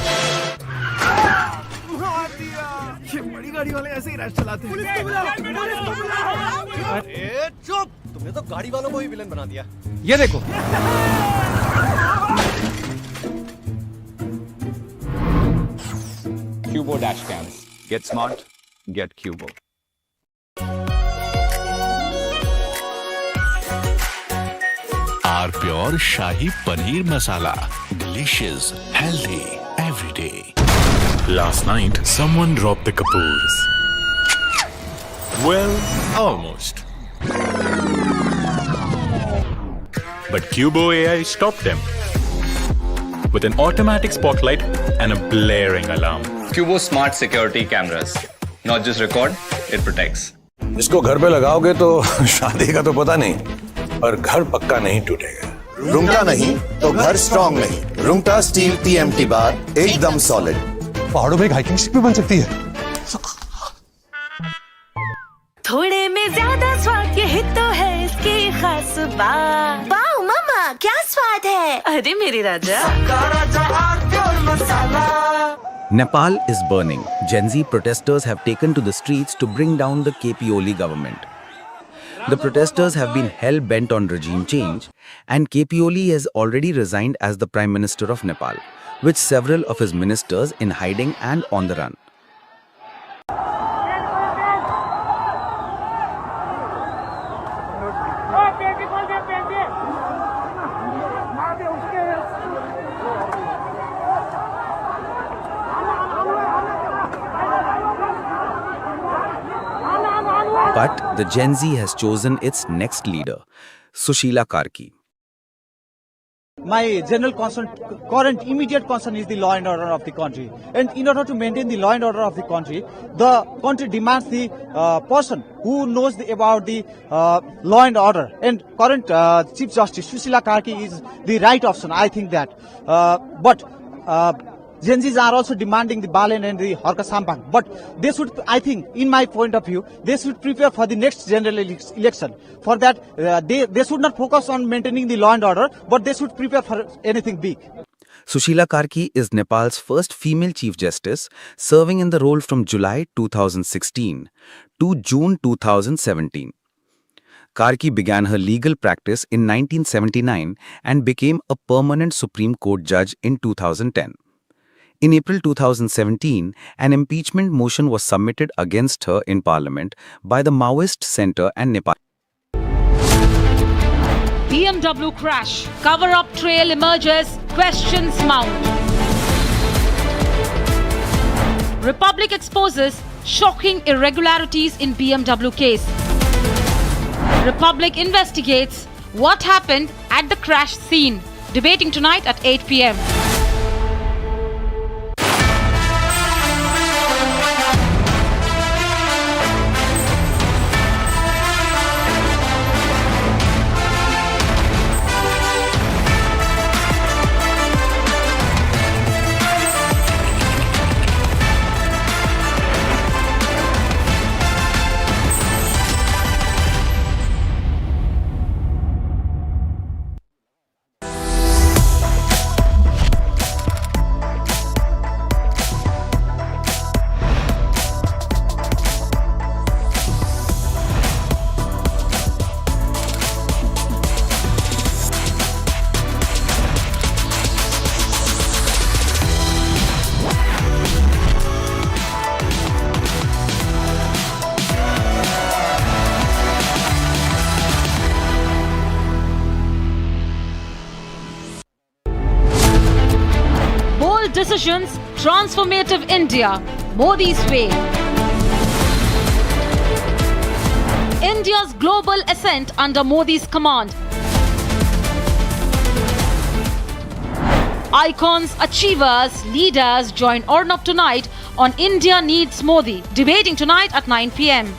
बड़ी गाड़ी वाले ऐसे ही rush चलाते हैं। अरे चुप! तुमने तो गाड़ी वालों को ही विलन बना दिया। ये देखो। Cubo dash cams. Get smart, get Cubo. Our Pure Shahi Paneer Masala. Delicious, healthy, every day. Last night, someone dropped the kapoors. Well, almost. But Cubo AI stopped them with an automatic spotlight and a blaring alarm. Cubo smart security cameras. Not just record, it protects. इसको घर पे लगाओगे तो शादी का तो पता नहीं, पर घर पक्का नहीं टूटेगा। रुंगटा नहीं तो घर स्ट्रॉन्ग नहीं। रुंगटा स्टील TMT बार एकदम सॉलिड। पहाड़ों में हाइकिंग शिप भी बन सकती है। थोड़े में ज्यादा स्वाद, यही तो है इसकी खास बात। वाओ मामा, क्या स्वाद है? अरे मेरी राजा। Nepal is burning. Gen Z protesters have taken to the streets to bring down the KP Oli government. The protesters have been hell-bent on regime change, and KP Oli has already resigned as the Prime Minister of Nepal, with several of his ministers in hiding and on the run. But the Gen Z has chosen its next leader, Sushila Karki. My general concern, current immediate concern is the law and order of the country. And in order to maintain the law and order of the country demands the person who knows about the law and order. And current Chief Justice Sushila Karki is the right option, I think that. But Gen Zs are also demanding the Balen and the Harka Sampang. But they should, I think, in my point of view, they should prepare for the next general election. For that, they should not focus on maintaining the law and order, but they should prepare for anything big. Sushila Karki is Nepal's first female Chief Justice, serving in the role from July 2016 to June 2017. Karki began her legal practice in 1979 and became a permanent Supreme Court judge in 2010. In April 2017, an impeachment motion was submitted against her in Parliament by the Maoist Centre and Nepal. BMW crash. Cover-up trail emerges. Questions mount. Republic exposes shocking irregularities in BMW case. Republic investigates what happened at the crash scene. Debating tonight at 8 p.m. Vision's Transformative India, Modi's Way. India's global ascent under Modi's command. Icons, achievers, leaders join Arnab tonight on India Needs Modi, debating tonight at 9 p.m.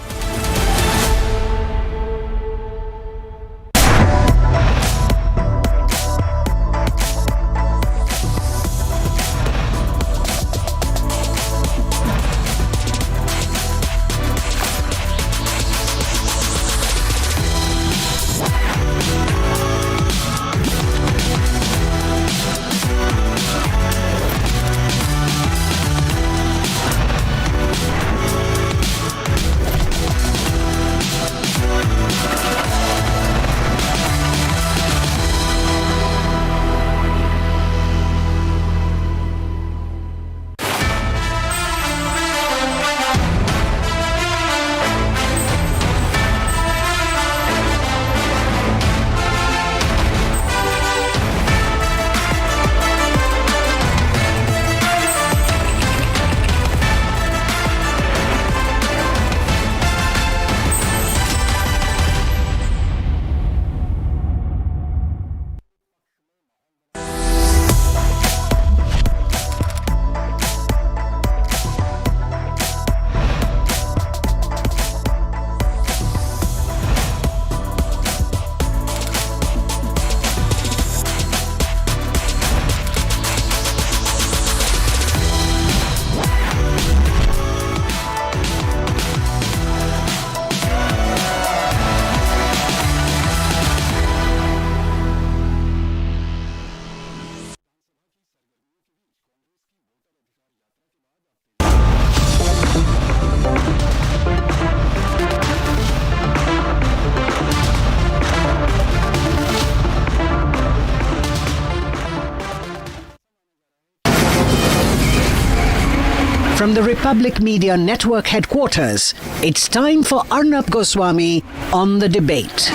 From the Republic Media Network headquarters, it's time for Arnab Goswami on the debate.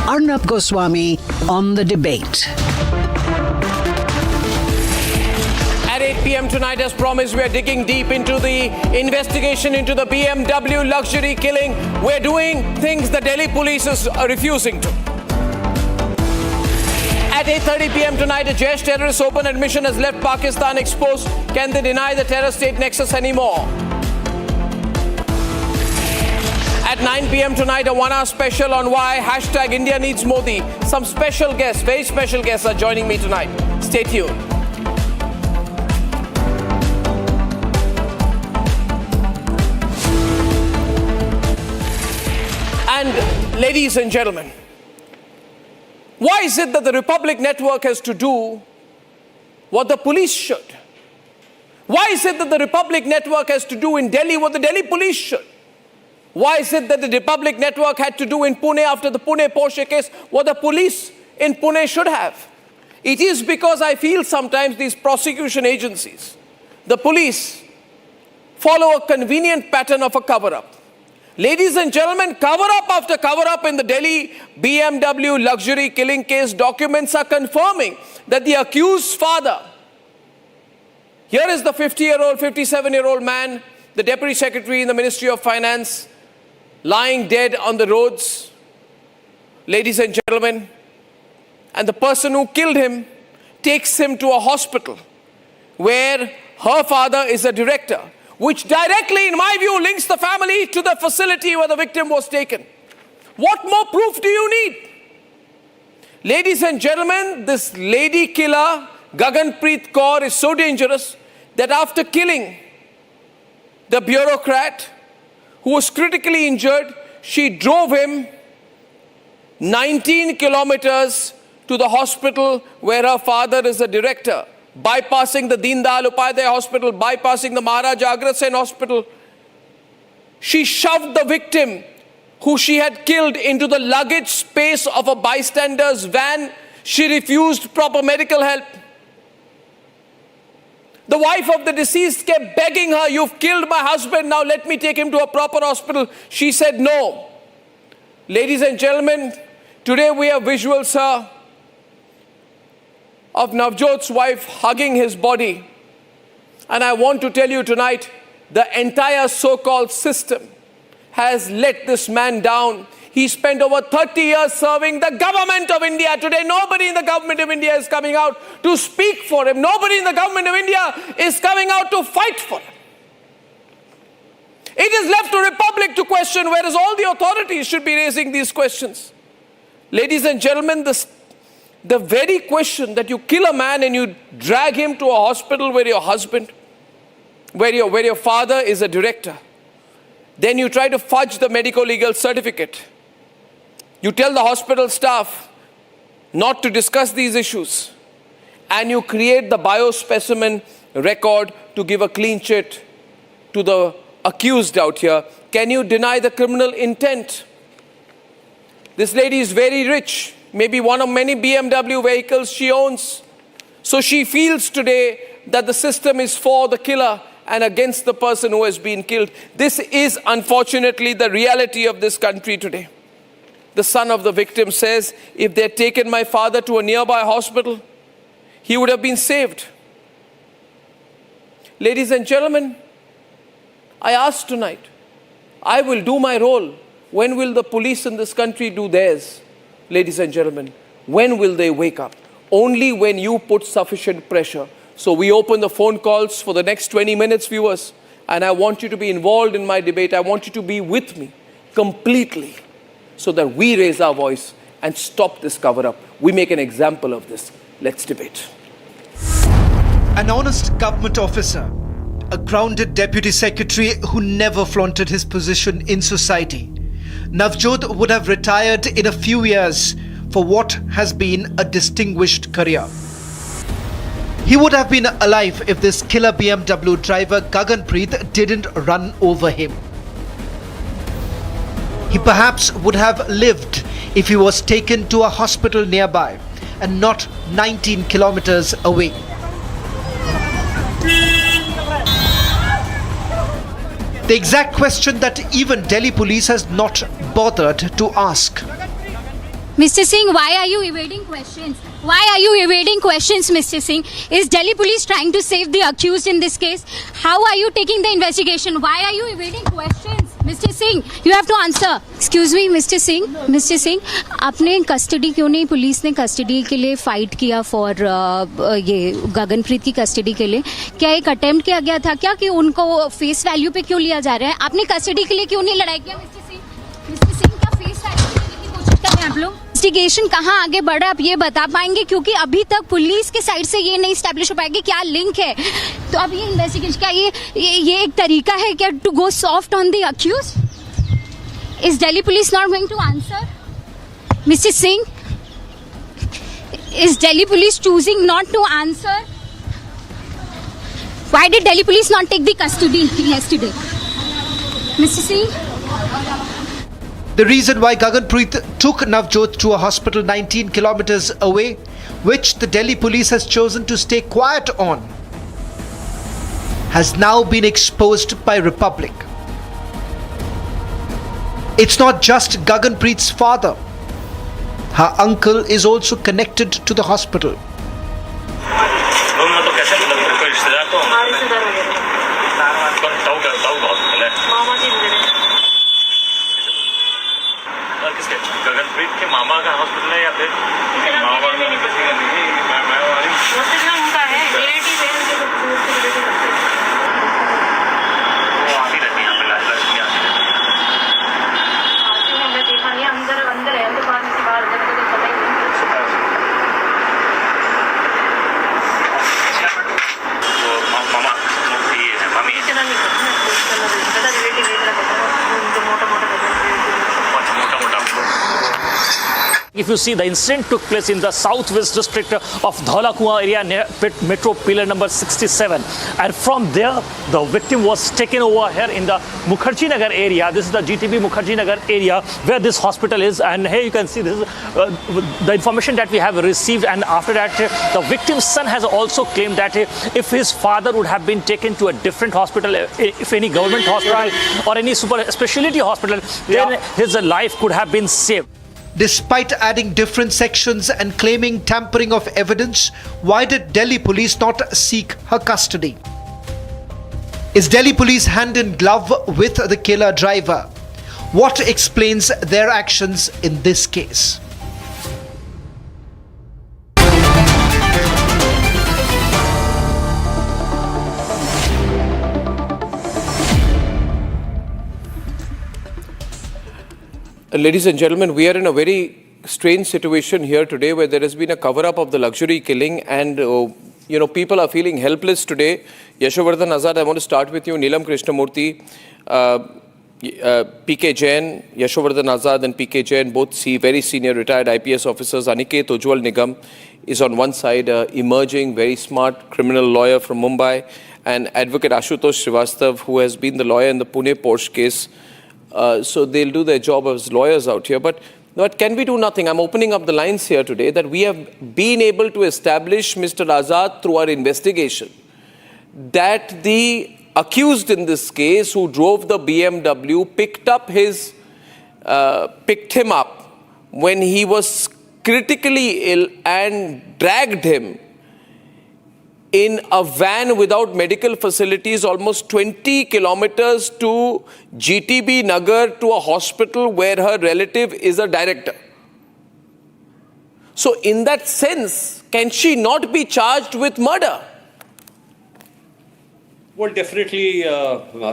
Arnab Goswami on the debate. At 8 p.m. tonight, as promised, we are digging deep into the investigation into the BMW luxury killing. We're doing things the Delhi police is refusing to. At 8:30 p.m. tonight, a Jaish terrorist open admission has left Pakistan exposed. Can they deny the terror state nexus anymore? At 9 p.m. tonight, a one-hour special on why hashtag India Needs Modi. Some special guests, very special guests are joining me tonight. Stay tuned. And ladies and gentlemen, why is it that the Republic Network has to do what the police should? Why is it that the Republic Network has to do in Delhi what the Delhi police should? Why is it that the Republic Network had to do in Pune after the Pune Porsche case what the police in Pune should have? It is because I feel sometimes these prosecution agencies, the police, follow a convenient pattern of a cover-up. Ladies and gentlemen, cover-up after cover-up in the Delhi BMW luxury killing case documents are confirming that the accused father, here is the 50-year-old, 57-year-old man, the Deputy Secretary in the Ministry of Finance, lying dead on the roads, ladies and gentlemen, and the person who killed him takes him to a hospital where her father is a director, which directly, in my view, links the family to the facility where the victim was taken. What more proof do you need? Ladies and gentlemen, this lady killer, Gaganpreet Kaur, is so dangerous that after killing the bureaucrat who was critically injured, she drove him 19 kilometers to the hospital where her father is a director. bypassing the Deen Dayal Upadhyay Hospital, bypassing the Maharaja Agrat Sen Hospital. She shoved the victim, who she had killed, into the luggage space of a bystander's van. She refused proper medical help. The wife of the deceased kept begging her, "You've killed my husband, now let me take him to a proper hospital." She said no. Ladies and gentlemen, today we have visuals, sir, of Navjot's wife hugging his body. And I want to tell you tonight, the entire so-called system has let this man down. He spent over 30 years serving the government of India. Today, nobody in the government of India is coming out to speak for him. Nobody in the government of India is coming out to fight for him. It is left to Republic to question, whereas all the authorities should be raising these questions. Ladies and gentlemen, the very question that you kill a man and you drag him to a hospital where your husband, where your father is a director, then you try to fudge the medical legal certificate. You tell the hospital staff not to discuss these issues, and you create the biospecimen record to give a clean chit to the accused out here. Can you deny the criminal intent? This lady is very rich, maybe one of many BMW vehicles she owns. So she feels today that the system is for the killer and against the person who has been killed. This is unfortunately the reality of this country today. The son of the victim says, if they had taken my father to a nearby hospital, he would have been saved. Ladies and gentlemen, I ask tonight, I will do my role. When will the police in this country do theirs? Ladies and gentlemen, when will they wake up? Only when you put sufficient pressure. So we open the phone calls for the next 20 minutes, viewers. And I want you to be involved in my debate. I want you to be with me completely, so that we raise our voice and stop this cover-up. We make an example of this. Let's debate. An honest government officer, a grounded deputy secretary who never flaunted his position in society, Navjot would have retired in a few years for what has been a distinguished career. He would have been alive if this killer BMW driver Gaganpreet didn't run over him. He perhaps would have lived if he was taken to a hospital nearby and not 19 kilometers away. The exact question that even Delhi police has not bothered to ask. Mr. Singh, why are you evading questions? Why are you evading questions, Mr. Singh? Is Delhi police trying to save the accused in this case? How are you taking the investigation? Why are you evading questions? Mr. Singh, you have to answer. Excuse me, Mr. Singh. Mr. Singh, आपने custody क्यों नहीं, police ने custody के लिए fight किया for ये गगनप्रीत की custody के लिए? क्या एक अटेम्प्ट किया गया था क्या कि उनको फेस वैल्यू पे क्यों लिया जा रहा है? आपने कस्टडी के लिए क्यों नहीं लड़ाई किया, मिस्टर सिंह? मिस्टर सिंह, क्या फेस वैल्यू लेने की कोशिश कर रहे हैं आप लोग? इन्वेस्टिगेशन कहाँ आगे बढ़ा आप ये बता पाएंगे? क्योंकि अभी तक पुलिस के साइड से ये नहीं स्टैब्लिश हो पाएगा क्या लिंक है. तो अब ये इन्वेस्टिगेशन क्या ये एक तरीका है क्या to go soft on the accused? Is Delhi police not going to answer? Mister Singh, is Delhi police choosing not to answer? Why did Delhi police not take the custody yesterday? Mr. Singh, the reason why Gaganpreet took Navjot to a hospital 19 kilometers away, which the Delhi police has chosen to stay quiet on, has now been exposed by Republic. It's not just Gaganpreet's father. Her uncle is also connected to the hospital. Gaganpreet के मामा का hospital है या फिर उनका है relative है वो आती रहती है यहाँ पे लक्ष्मी आती है मैं देखा नहीं अंदर अंदर है दुकान से बाहर जब तो पता ही नहीं वो मामा ये है मम्मी इतना नहीं पता रिलेटिव है इतना पता उनको मोटा मोटा If you see, the incident took place in the southwest district of Dhaulakua area near metro pillar number 67. And from there, the victim was taken over here in the Mukherjee Nagar area. This is the GTB Mukherjee Nagar area where this hospital is. And here you can see this is the information that we have received. And after that, the victim's son has also claimed that if his father would have been taken to a different hospital, if any government hospital or any super specialty hospital, then his life could have been saved. Despite adding different sections and claiming tampering of evidence, why did Delhi police not seek her custody? Is Delhi police hand in glove with the killer driver? What explains their actions in this case? Ladies and gentlemen, we are in a very strange situation here today where there has been a cover-up of the luxury killing and, people are feeling helpless today. Yashovardhan Azad, I want to start with you. Neelam Krishnamurthy, PK Jain, Yashovardhan Azad and PK Jain, both very senior retired IPS officers. Aniket Ujjwal Nigam is on one side, emerging, very smart criminal lawyer from Mumbai, and Advocate Ashutosh Srivastav, who has been the lawyer in the Pune Porsche case. So they'll do their job as lawyers out here. But can we do nothing? I'm opening up the lines here today that we have been able to establish, Mr. Azad, through our investigation, that the accused in this case who drove the BMW picked him up when he was critically ill and dragged him in a van without medical facilities almost 20 kilometers to GTB Nagar to a hospital where her relative is a director. So in that sense, can she not be charged with murder? Well, definitely,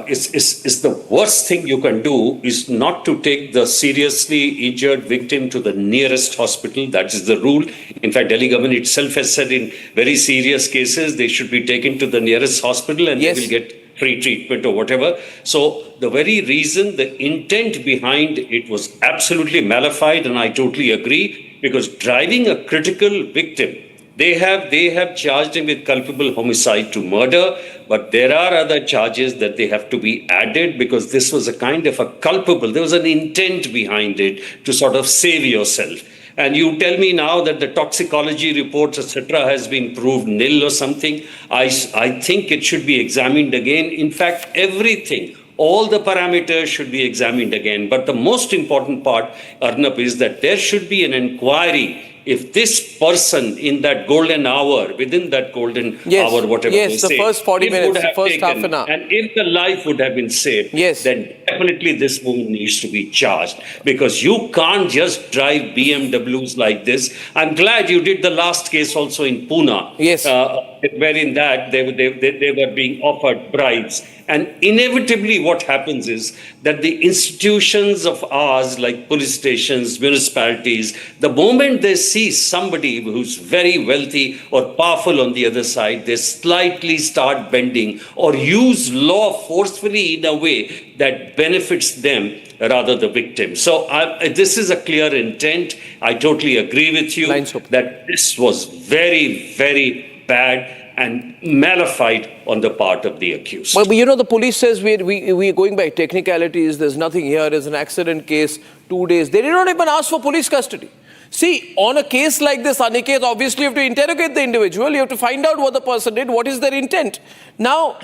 is the worst thing you can do is not to take the seriously injured victim to the nearest hospital. That is the rule. In fact, Delhi government itself has said in very serious cases, they should be taken to the nearest hospital and they will get free treatment or whatever. So the very reason, the intent behind it was absolutely malified, and I totally agree, because driving a critical victim, they have charged him with culpable homicide to murder, but there are other charges that they have to be added because this was a kind of a culpable. There was an intent behind it to sort of save yourself. And you tell me now that the toxicology reports, etc., has been proved nil or something. I think it should be examined again. In fact, everything, all the parameters should be examined again. But the most important part, Arnab, is that there should be an inquiry. If this person in that golden hour, within that golden hour, whatever they say, the first 40 minutes, the first half an hour. And if the life would have been saved, then definitely this woman needs to be charged, because you can't just drive BMWs like this. I'm glad you did the last case also in Pune. Yes. Wherein that they were being offered bribes. And inevitably what happens is that the institutions of ours, like police stations, municipalities, the moment they see somebody who's very wealthy or powerful on the other side, they slightly start bending or use law forcefully in a way that benefits them rather the victim. So this is a clear intent. I totally agree with you that this was very, very bad and malified on the part of the accused. But the police says we're going by technicalities. There's nothing here. There's an accident case, 2 days. They did not even ask for police custody. See, on a case like this, Aniket, obviously you have to interrogate the individual. You have to find out what the person did, what is their intent. Now,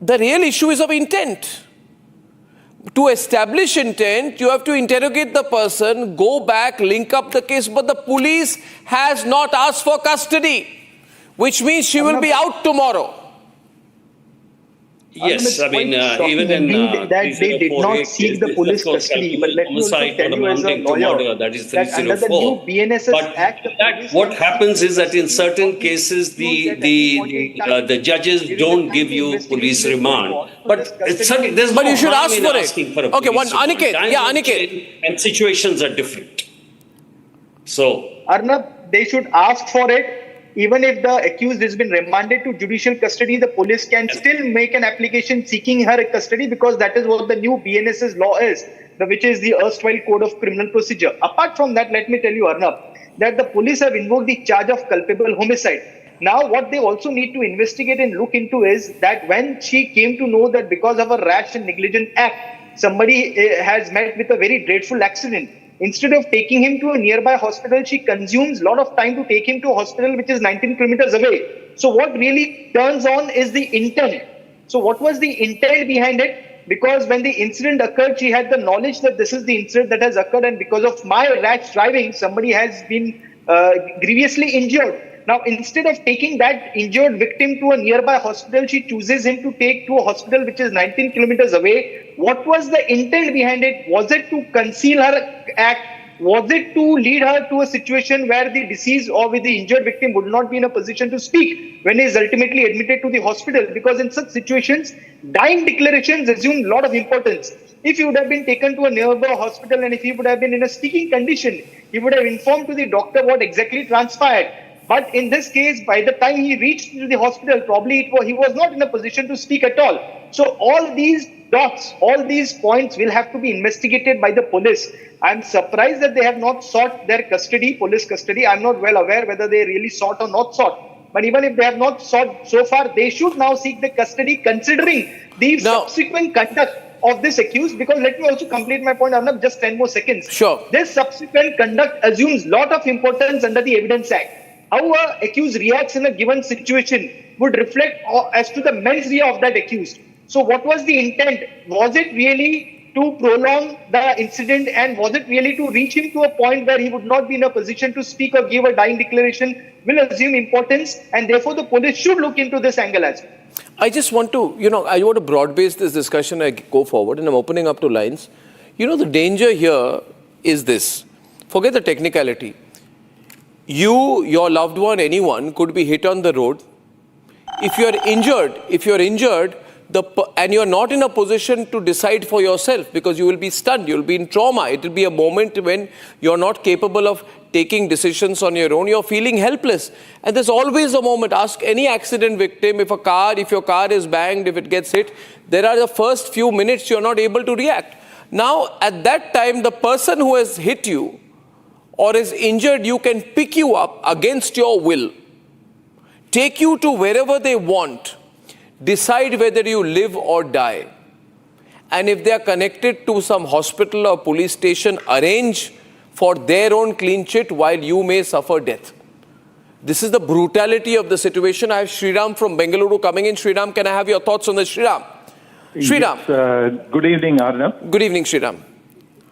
the real issue is of intent. To establish intent, you have to interrogate the person, go back, link up the case, but the police has not asked for custody, which means she will be out tomorrow. Yes, I mean, even in that they did not seek the police custody, but let me also tell you as a lawyer that is that under the new BNSS Act, what happens is that in certain cases the judges don't give you police remand, but there's no you should harm ask in for asking for a Okay, police one remand. Aniket, Times Aniket, and situations are different. So Arnab, they should ask for it. Even if the accused has been remanded to judicial custody, the police can still make an application seeking her custody, because that is what the new BNSS law is. which is the erstwhile Code of Criminal Procedure. Apart from that, let me tell you, Arnab, that the police have invoked the charge of culpable homicide. Now, what they also need to investigate and look into is that when she came to know that because of a rash and negligent act, somebody has met with a very dreadful accident, instead of taking him to a nearby hospital, she consumes a lot of time to take him to a hospital which is 19 kilometers away. So what really turns on is the intent. So what was the intent behind it? Because when the incident occurred, she had the knowledge that this is the incident that has occurred, and because of my rash driving, somebody has been grievously injured. Now, instead of taking that injured victim to a nearby hospital, she chooses him to take to a hospital which is 19 kilometers away. What was the intent behind it? Was it to conceal her act? Was it to lead her to a situation where the deceased or with the injured victim would not be in a position to speak when he is ultimately admitted to the hospital? Because in such situations, dying declarations assume a lot of importance. If he would have been taken to a nearby hospital and if he would have been in a speaking condition, he would have informed to the doctor what exactly transpired. But in this case, by the time he reached to the hospital, probably he was not in a position to speak at all. So all these dots, all these points will have to be investigated by the police. I'm surprised that they have not sought their custody, police custody. I'm not well aware whether they really sought or not sought. But even if they have not sought so far, they should now seek the custody considering the subsequent conduct of this accused. Because let me also complete my point, Arnab, just 10 more seconds. Sure. This subsequent conduct assumes lot of importance under the Evidence Act. How an accused reacts in a given situation would reflect as to the mens rea of that accused. So what was the intent? Was it really to prolong the incident, and was it really to reach him to a point where he would not be in a position to speak or give a dying declaration? Will assume importance, and therefore the police should look into this angle as well. I just want to, I want to broad-base this discussion and go forward, and I'm opening up to lines. The danger here is this. Forget the technicality. You, your loved one, anyone could be hit on the road. If you're injured, and you're not in a position to decide for yourself because you will be stunned, you'll be in trauma. It will be a moment when you're not capable of taking decisions on your own. You're feeling helpless. And there's always a moment. Ask any accident victim, if your car is banged, if it gets hit, there are the first few minutes you're not able to react. Now, at that time, the person who has hit you or is injured, you can pick you up against your will, take you to wherever they want, decide whether you live or die. And if they are connected to some hospital or police station, arrange for their own clean chit while you may suffer death. This is the brutality of the situation. I have Sriram from Bengaluru coming in. Sriram, can I have your thoughts on this? Sriram. Sriram. Yes, good evening, Arnab. Good evening, Sriram.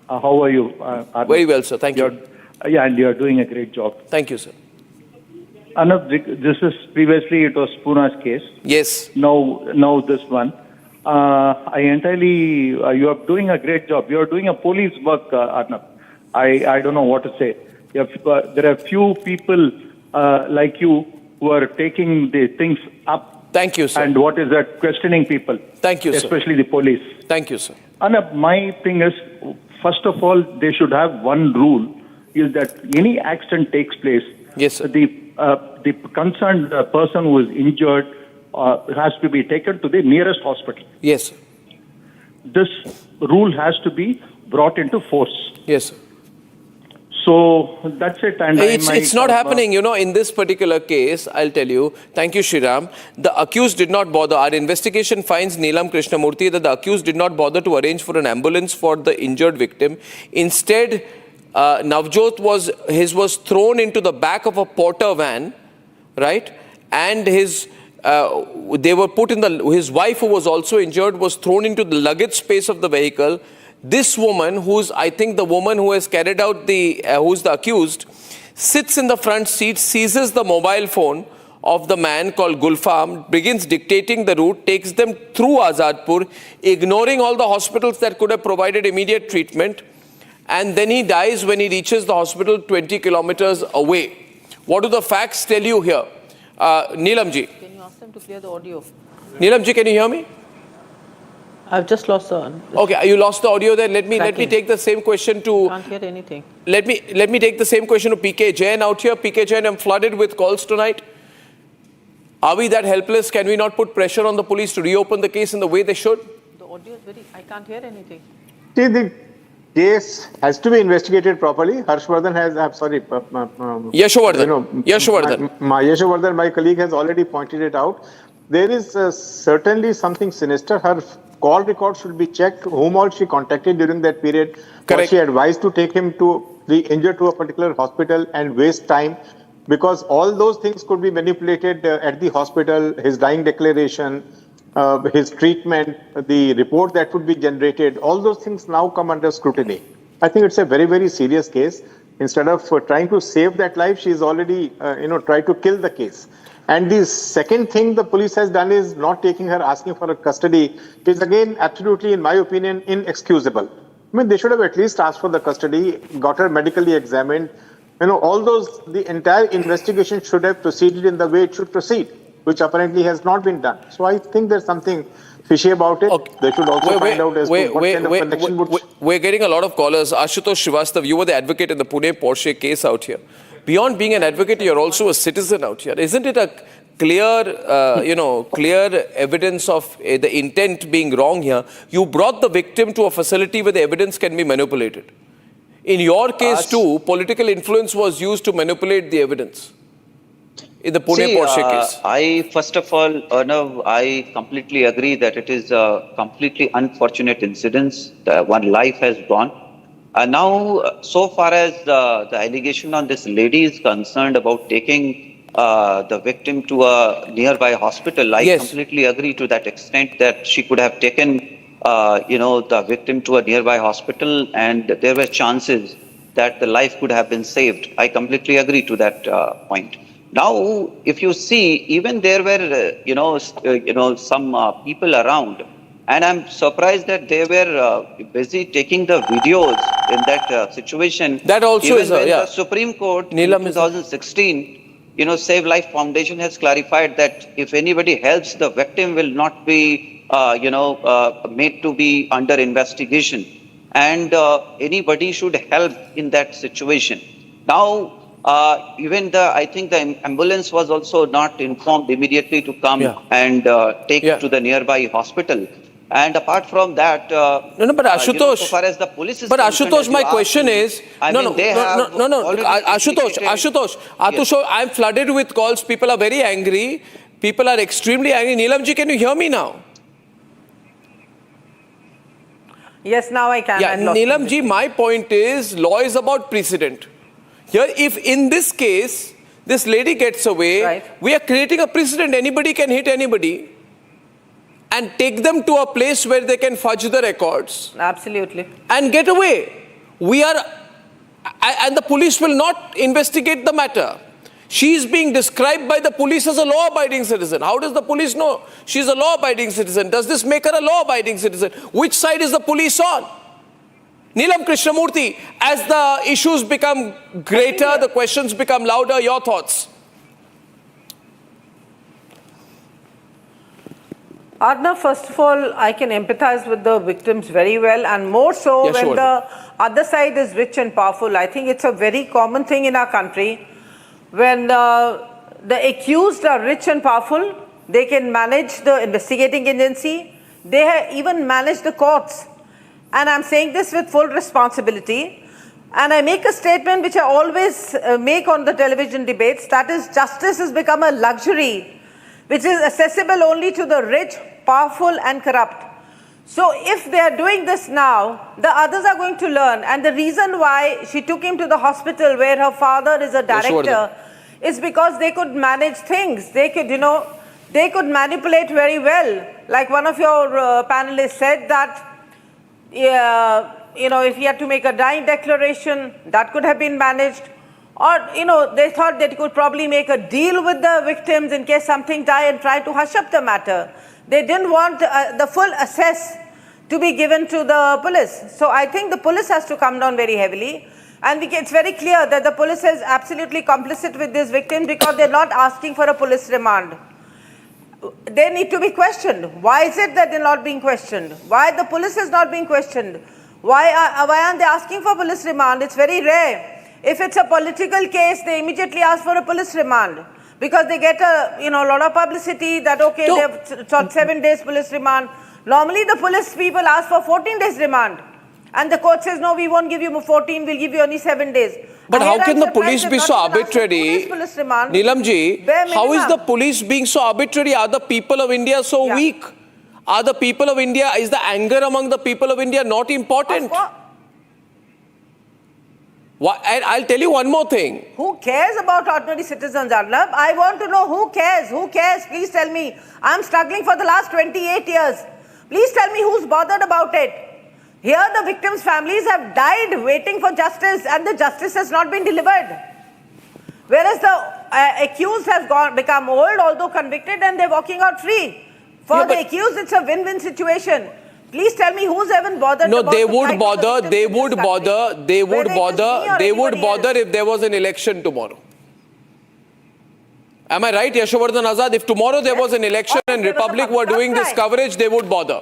How are you, Arnab? Very well, sir. Thank you. Yeah, and you're doing a great job. Thank you, sir. Arnab, this is previously it was Puna's case. Yes. Now this one. I entirely, you are doing a great job. You are doing a police work, Arnab. I don't know what to say. There are few people like you who are taking the things up. Thank you, sir. And what is that? Questioning people. Thank you, sir. Especially the police. Thank you, sir. Arnab, my thing is, first of all, they should have one rule, is that any accident takes place. Yes, sir. The concerned person who is injured has to be taken to the nearest hospital. Yes, sir. This rule has to be brought into force. Yes, sir. So that's it. And it's not happening, in this particular case. I'll tell you. Thank you, Shriram. The accused did not bother. Our investigation finds Neelam Krishnamurthy that the accused did not bother to arrange for an ambulance for the injured victim. Instead, Navjot was thrown into the back of a porter van, right? And his wife, who was also injured, was thrown into the luggage space of the vehicle. This woman, who's I think the woman who has carried out who's the accused, sits in the front seat, seizes the mobile phone of the man called Gulfam, begins dictating the route, takes them through Azadpur, ignoring all the hospitals that could have provided immediate treatment. And then he dies when he reaches the hospital 20 kilometers away. What do the facts tell you here? Neelamji. Can you ask them to clear the audio? Neelamji, can you hear me? I've just lost the... Okay, you lost the audio there. Let me take the same question to... Can't hear anything. Let me take the same question to PK Jain out here. PK Jain, I'm flooded with calls tonight. Are we that helpless? Can we not put pressure on the police to reopen the case in the way they should? The audio is very... I can't hear anything. See, case has to be investigated properly. Harshvardhan has, Yashovardhan, my colleague, has already pointed it out. There is certainly something sinister. Her call record should be checked, whom all she contacted during that period. Was she advised to take him to the injured to a particular hospital and waste time? Because all those things could be manipulated at the hospital, his dying declaration, his treatment, the report that would be generated, all those things now come under scrutiny. I think it's a very, very serious case. Instead of trying to save that life, she's already, tried to kill the case. And the second thing the police has done is not taking her, asking for her custody, is again absolutely, in my opinion, inexcusable. I mean, they should have at least asked for the custody, got her medically examined. All those, the entire investigation should have proceeded in the way it should proceed, which apparently has not been done. So I think there's something fishy about it. Okay. They should also find out as to what kind of connection would... We're getting a lot of callers. Ashutosh Srivastav, you were the advocate in the Pune Porsche case out here. Beyond being an advocate, you're also a citizen out here. Isn't it a clear, clear evidence of the intent being wrong here? You brought the victim to a facility where the evidence can be manipulated. In your case too, political influence was used to manipulate the evidence. In the Pune Porsche case. First of all, Arnab, I completely agree that it is a completely unfortunate incident. One life has gone. Now, so far as the allegation on this lady is concerned about taking the victim to a nearby hospital, I completely agree to that extent that she could have taken, the victim to a nearby hospital and there were chances that the life could have been saved. I completely agree to that point. Now, if you see, even there were, some people around, and I'm surprised that they were busy taking the videos in that situation. That also even is when the Supreme Court in 2016, Save Life Foundation has clarified that if anybody helps, the victim will not be, made to be under investigation, and anybody should help in that situation. Now, even I think the ambulance was also not informed immediately to come and take to the nearby hospital. And apart from that, but Ashutosh, so far as the police is Ashutosh, my question is, Ashutosh, I'm flooded with calls. People are very angry. People are extremely angry. Neelamji, can you hear me now? Yes, now I can. Yeah, Neelamji, my point is, law is about precedent. Here, if in this case, this lady gets away, we are creating a precedent. Anybody can hit anybody and take them to a place where they can fudge the records. Absolutely. And get away. And the police will not investigate the matter. She is being described by the police as a law-abiding citizen. How does the police know she's a law-abiding citizen? Does this make her a law-abiding citizen? Which side is the police on? Neelam Krishnamurthy, as the issues become greater, the questions become louder, your thoughts? Arnab, first of all, I can empathize with the victims very well, and more so when the other side is rich and powerful. I think it's a very common thing in our country. When the accused are rich and powerful, they can manage the investigating agency. They even manage the courts. And I'm saying this with full responsibility. And I make a statement which I always make on the television debates, that is, justice has become a luxury which is accessible only to the rich, powerful and corrupt. So if they are doing this now, the others are going to learn. And the reason why she took him to the hospital where her father is a director is because they could manage things. They could, they could manipulate very well. Like one of your panelists said that, if he had to make a dying declaration, that could have been managed. Or, they thought they could probably make a deal with the victims in case something died and try to hush up the matter. They didn't want the full access to be given to the police. So I think the police has to come down very heavily. And it's very clear that the police is absolutely complicit with these victims because they're not asking for a police remand. They need to be questioned. Why is it that they're not being questioned? Why the police is not being questioned? Why aren't they asking for police remand? It's very rare. If it's a political case, they immediately ask for a police remand because they get a lot of publicity that they've sought 7 days police remand. Normally the police people ask for 14 days remand. And the court says, no, we won't give you 14, we'll give you only 7 days. But And how here can I'm the police surprised be they've so not even asked for arbitrary? police remand. Nilamji, Bare how is the minimum. police being so arbitrary? Are the people of India so weak? Are the people of India, is the anger among the people of India not important? And I'll tell you one more thing. Who cares about ordinary citizens, Arnab? I want to know who cares. Who cares? Please tell me. I'm struggling for the last 28 years. Please tell me who's bothered about it. Here the victims' families have died waiting for justice and the justice has not been delivered. Whereas the accused has become old, although convicted, and they're walking out free. For the accused, it's a win-win situation. Please tell me who's even bothered about They would bother if there was an election tomorrow. Am I right, Yashovardhan Azad? If tomorrow there was an election and Republic were doing this coverage, they would bother.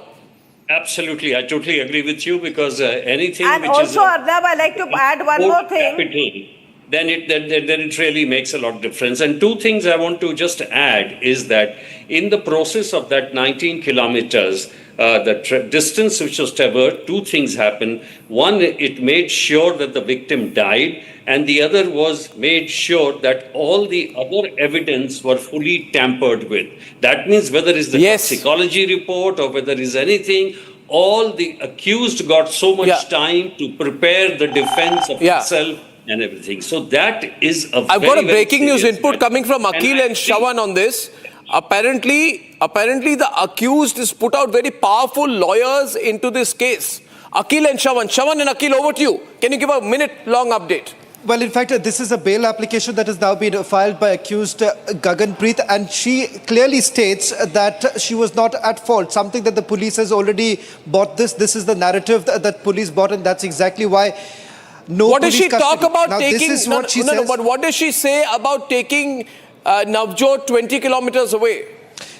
Absolutely, I totally agree with you because anything and which also, is Arnab, I'd like to add one more thing. Capital, then it really makes a lot of difference. And two things I want to just add is that in the process of that 19 kilometers, the distance which was traversed, two things happened. One, it made sure that the victim died, and the other was made sure that all the other evidence were fully tampered with. That means whether it's the toxicology report or whether it's anything, all the accused got so much time to prepare the defense of himself and everything. So that is a I've got a breaking news input coming from Akhil and Shawan on this. Apparently the accused has put out very powerful lawyers into this case. Akhil and Shawan. Shawan and Akhil, over to you. Can you give a minute-long update? Well, in fact, this is a bail application that has now been filed by accused Gaganpreet, and she clearly states that she was not at fault, something that the police has already bought this. This is the narrative that police bought, and that's exactly why what does she talk about now, taking? This is what she says. But what does she say about taking Navjot 20 kilometers away?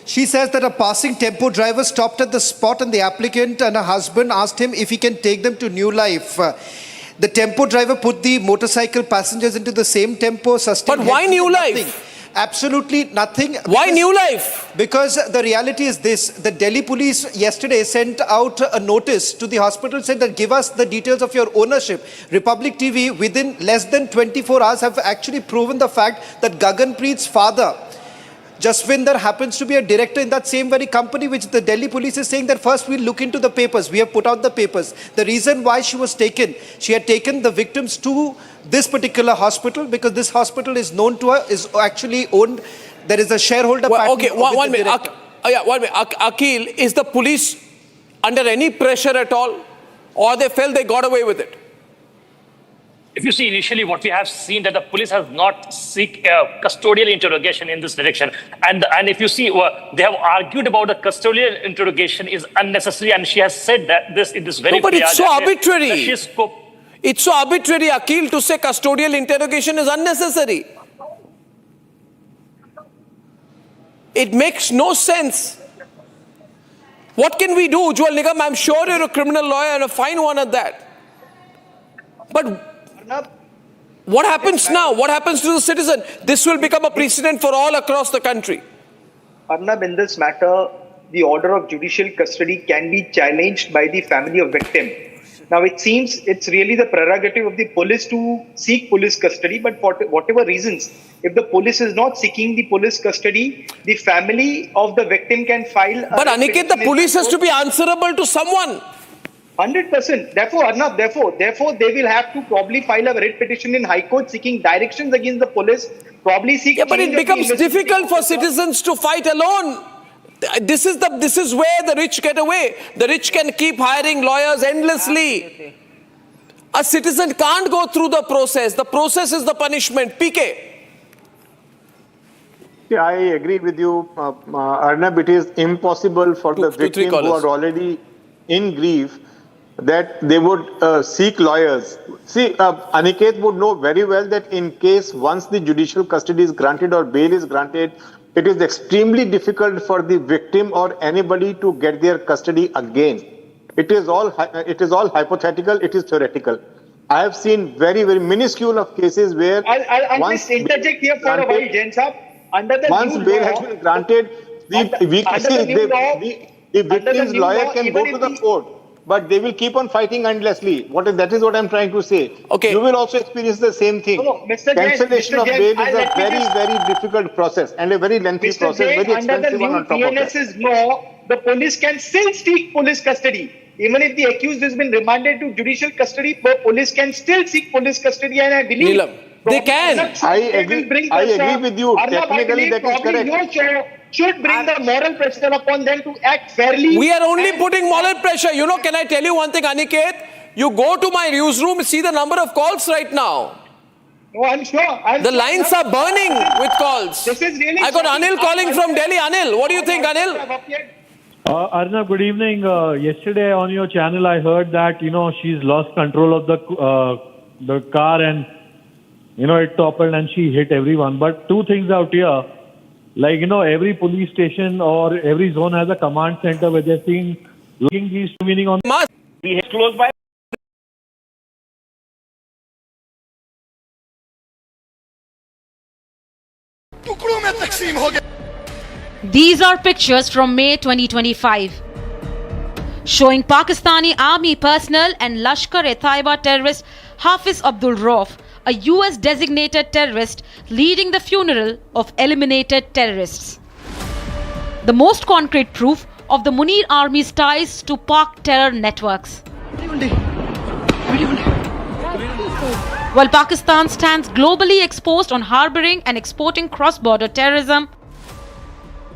She says that a passing tempo driver stopped at the spot and the applicant and her husband asked him if he can take them to New Life. The tempo driver put the motorcycle passengers into the same tempo. But why New Life? Absolutely nothing. Why New Life? Because the reality is this. The Delhi police yesterday sent out a notice to the hospital saying that give us the details of your ownership. Republic TV within less than 24 hours have actually proven the fact that Gaganpreet's father, Jaswinder, happens to be a director in that same very company, which the Delhi police is saying that first we'll look into the papers. We have put out the papers. The reason why she was taken, she had taken the victims to this particular hospital because this hospital is known to her, is actually owned. There is a shareholder pattern. Okay, one minute. Akhil, is the police under any pressure at all, or they felt they got away with it? If you see initially what we have seen that the police has not seek custodial interrogation in this direction. And if you see, they have argued about the custodial interrogation is unnecessary. And she has said that this it is very but clear. It's so arbitrary. It's so arbitrary, Akhil, to say custodial interrogation is unnecessary. It makes no sense. What can we do, Ujjwal Nigam? I'm sure you're a criminal lawyer and a fine one at that. But what happens now? What happens to the citizen? This will become a precedent for all across the country. Arnab, in this matter, the order of judicial custody can be challenged by the family of victim. Now, it seems it's really the prerogative of the police to seek police custody, but for whatever reasons, if the police is not seeking the police custody, the family of the victim can file. But Aniket, the police has to be answerable to someone. 100%. Therefore, Arnab, therefore, they will have to probably file a writ petition in High Court seeking directions against the police, probably seek. Yeah, but it becomes difficult for citizens to fight alone. This is where the rich get away. The rich can keep hiring lawyers endlessly. Absolutely. A citizen can't go through the process. The process is the punishment. PK. Yeah, I agree with you, Arnab. It is impossible for the victim who are already in grief that they would seek lawyers. See, Aniket would know very well that in case once the judicial custody is granted or bail is granted, it is extremely difficult for the victim or anybody to get their custody again. It is all hypothetical. It is theoretical. I have seen very, very minuscule of cases where I'll just interject here for a while, Jain Saab. Under the once new bail law, has been granted, the victim's lawyer can go to the court. but they will keep on fighting endlessly. That is what I'm trying to say. Okay. You will also experience the same thing. No, Mr. Jain, Cancellation of bail is a very difficult process and a very lengthy process, very expensive one on top of that. Under the new law, the police can still seek police custody. Even if the accused has been remanded to judicial custody, the police can still seek police custody, and I believe they can. I agree with you. Technically, that is correct. You should bring the moral pressure upon them to act fairly. We are only putting moral pressure. You know, can I tell you one thing, Aniket? You go to my newsroom, see the number of calls right now. Oh, I'm sure. The lines are burning with calls. This is really I got Anil calling from Delhi. Anil, what do you think, Anil? Arnab, good evening. Yesterday on your channel, I heard that, she's lost control of the car and, it toppled and she hit everyone. But two things out here, like, every police station or every zone has a command center where they're looking these two meaning on must be close by. These are pictures from May 2025 showing Pakistani army personnel and Lashkar-e-Taiba terrorist Hafiz Abdul Rauf, a US designated terrorist, leading the funeral of eliminated terrorists. The most concrete proof of the Munir army's ties to Pak terror networks. While Pakistan stands globally exposed on harboring and exporting cross-border terrorism,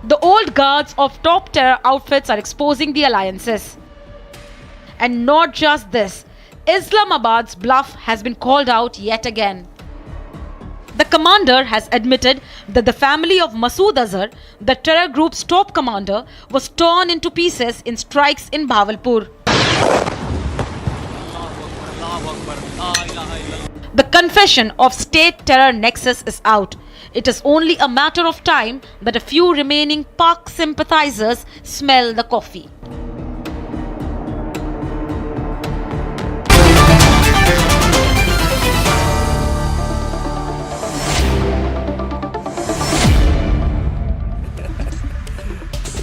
the old guards of top terror outfits are exposing the alliances. And not just this, Islamabad's bluff has been called out yet again. The commander has admitted that the family of Masood Azhar, the terror group's top commander, was torn into pieces in strikes in Bahawalpur. The confession of state terror nexus is out. It is only a matter of time that a few remaining Pak sympathizers smell the coffee.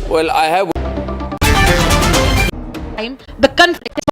Well, I have The conflict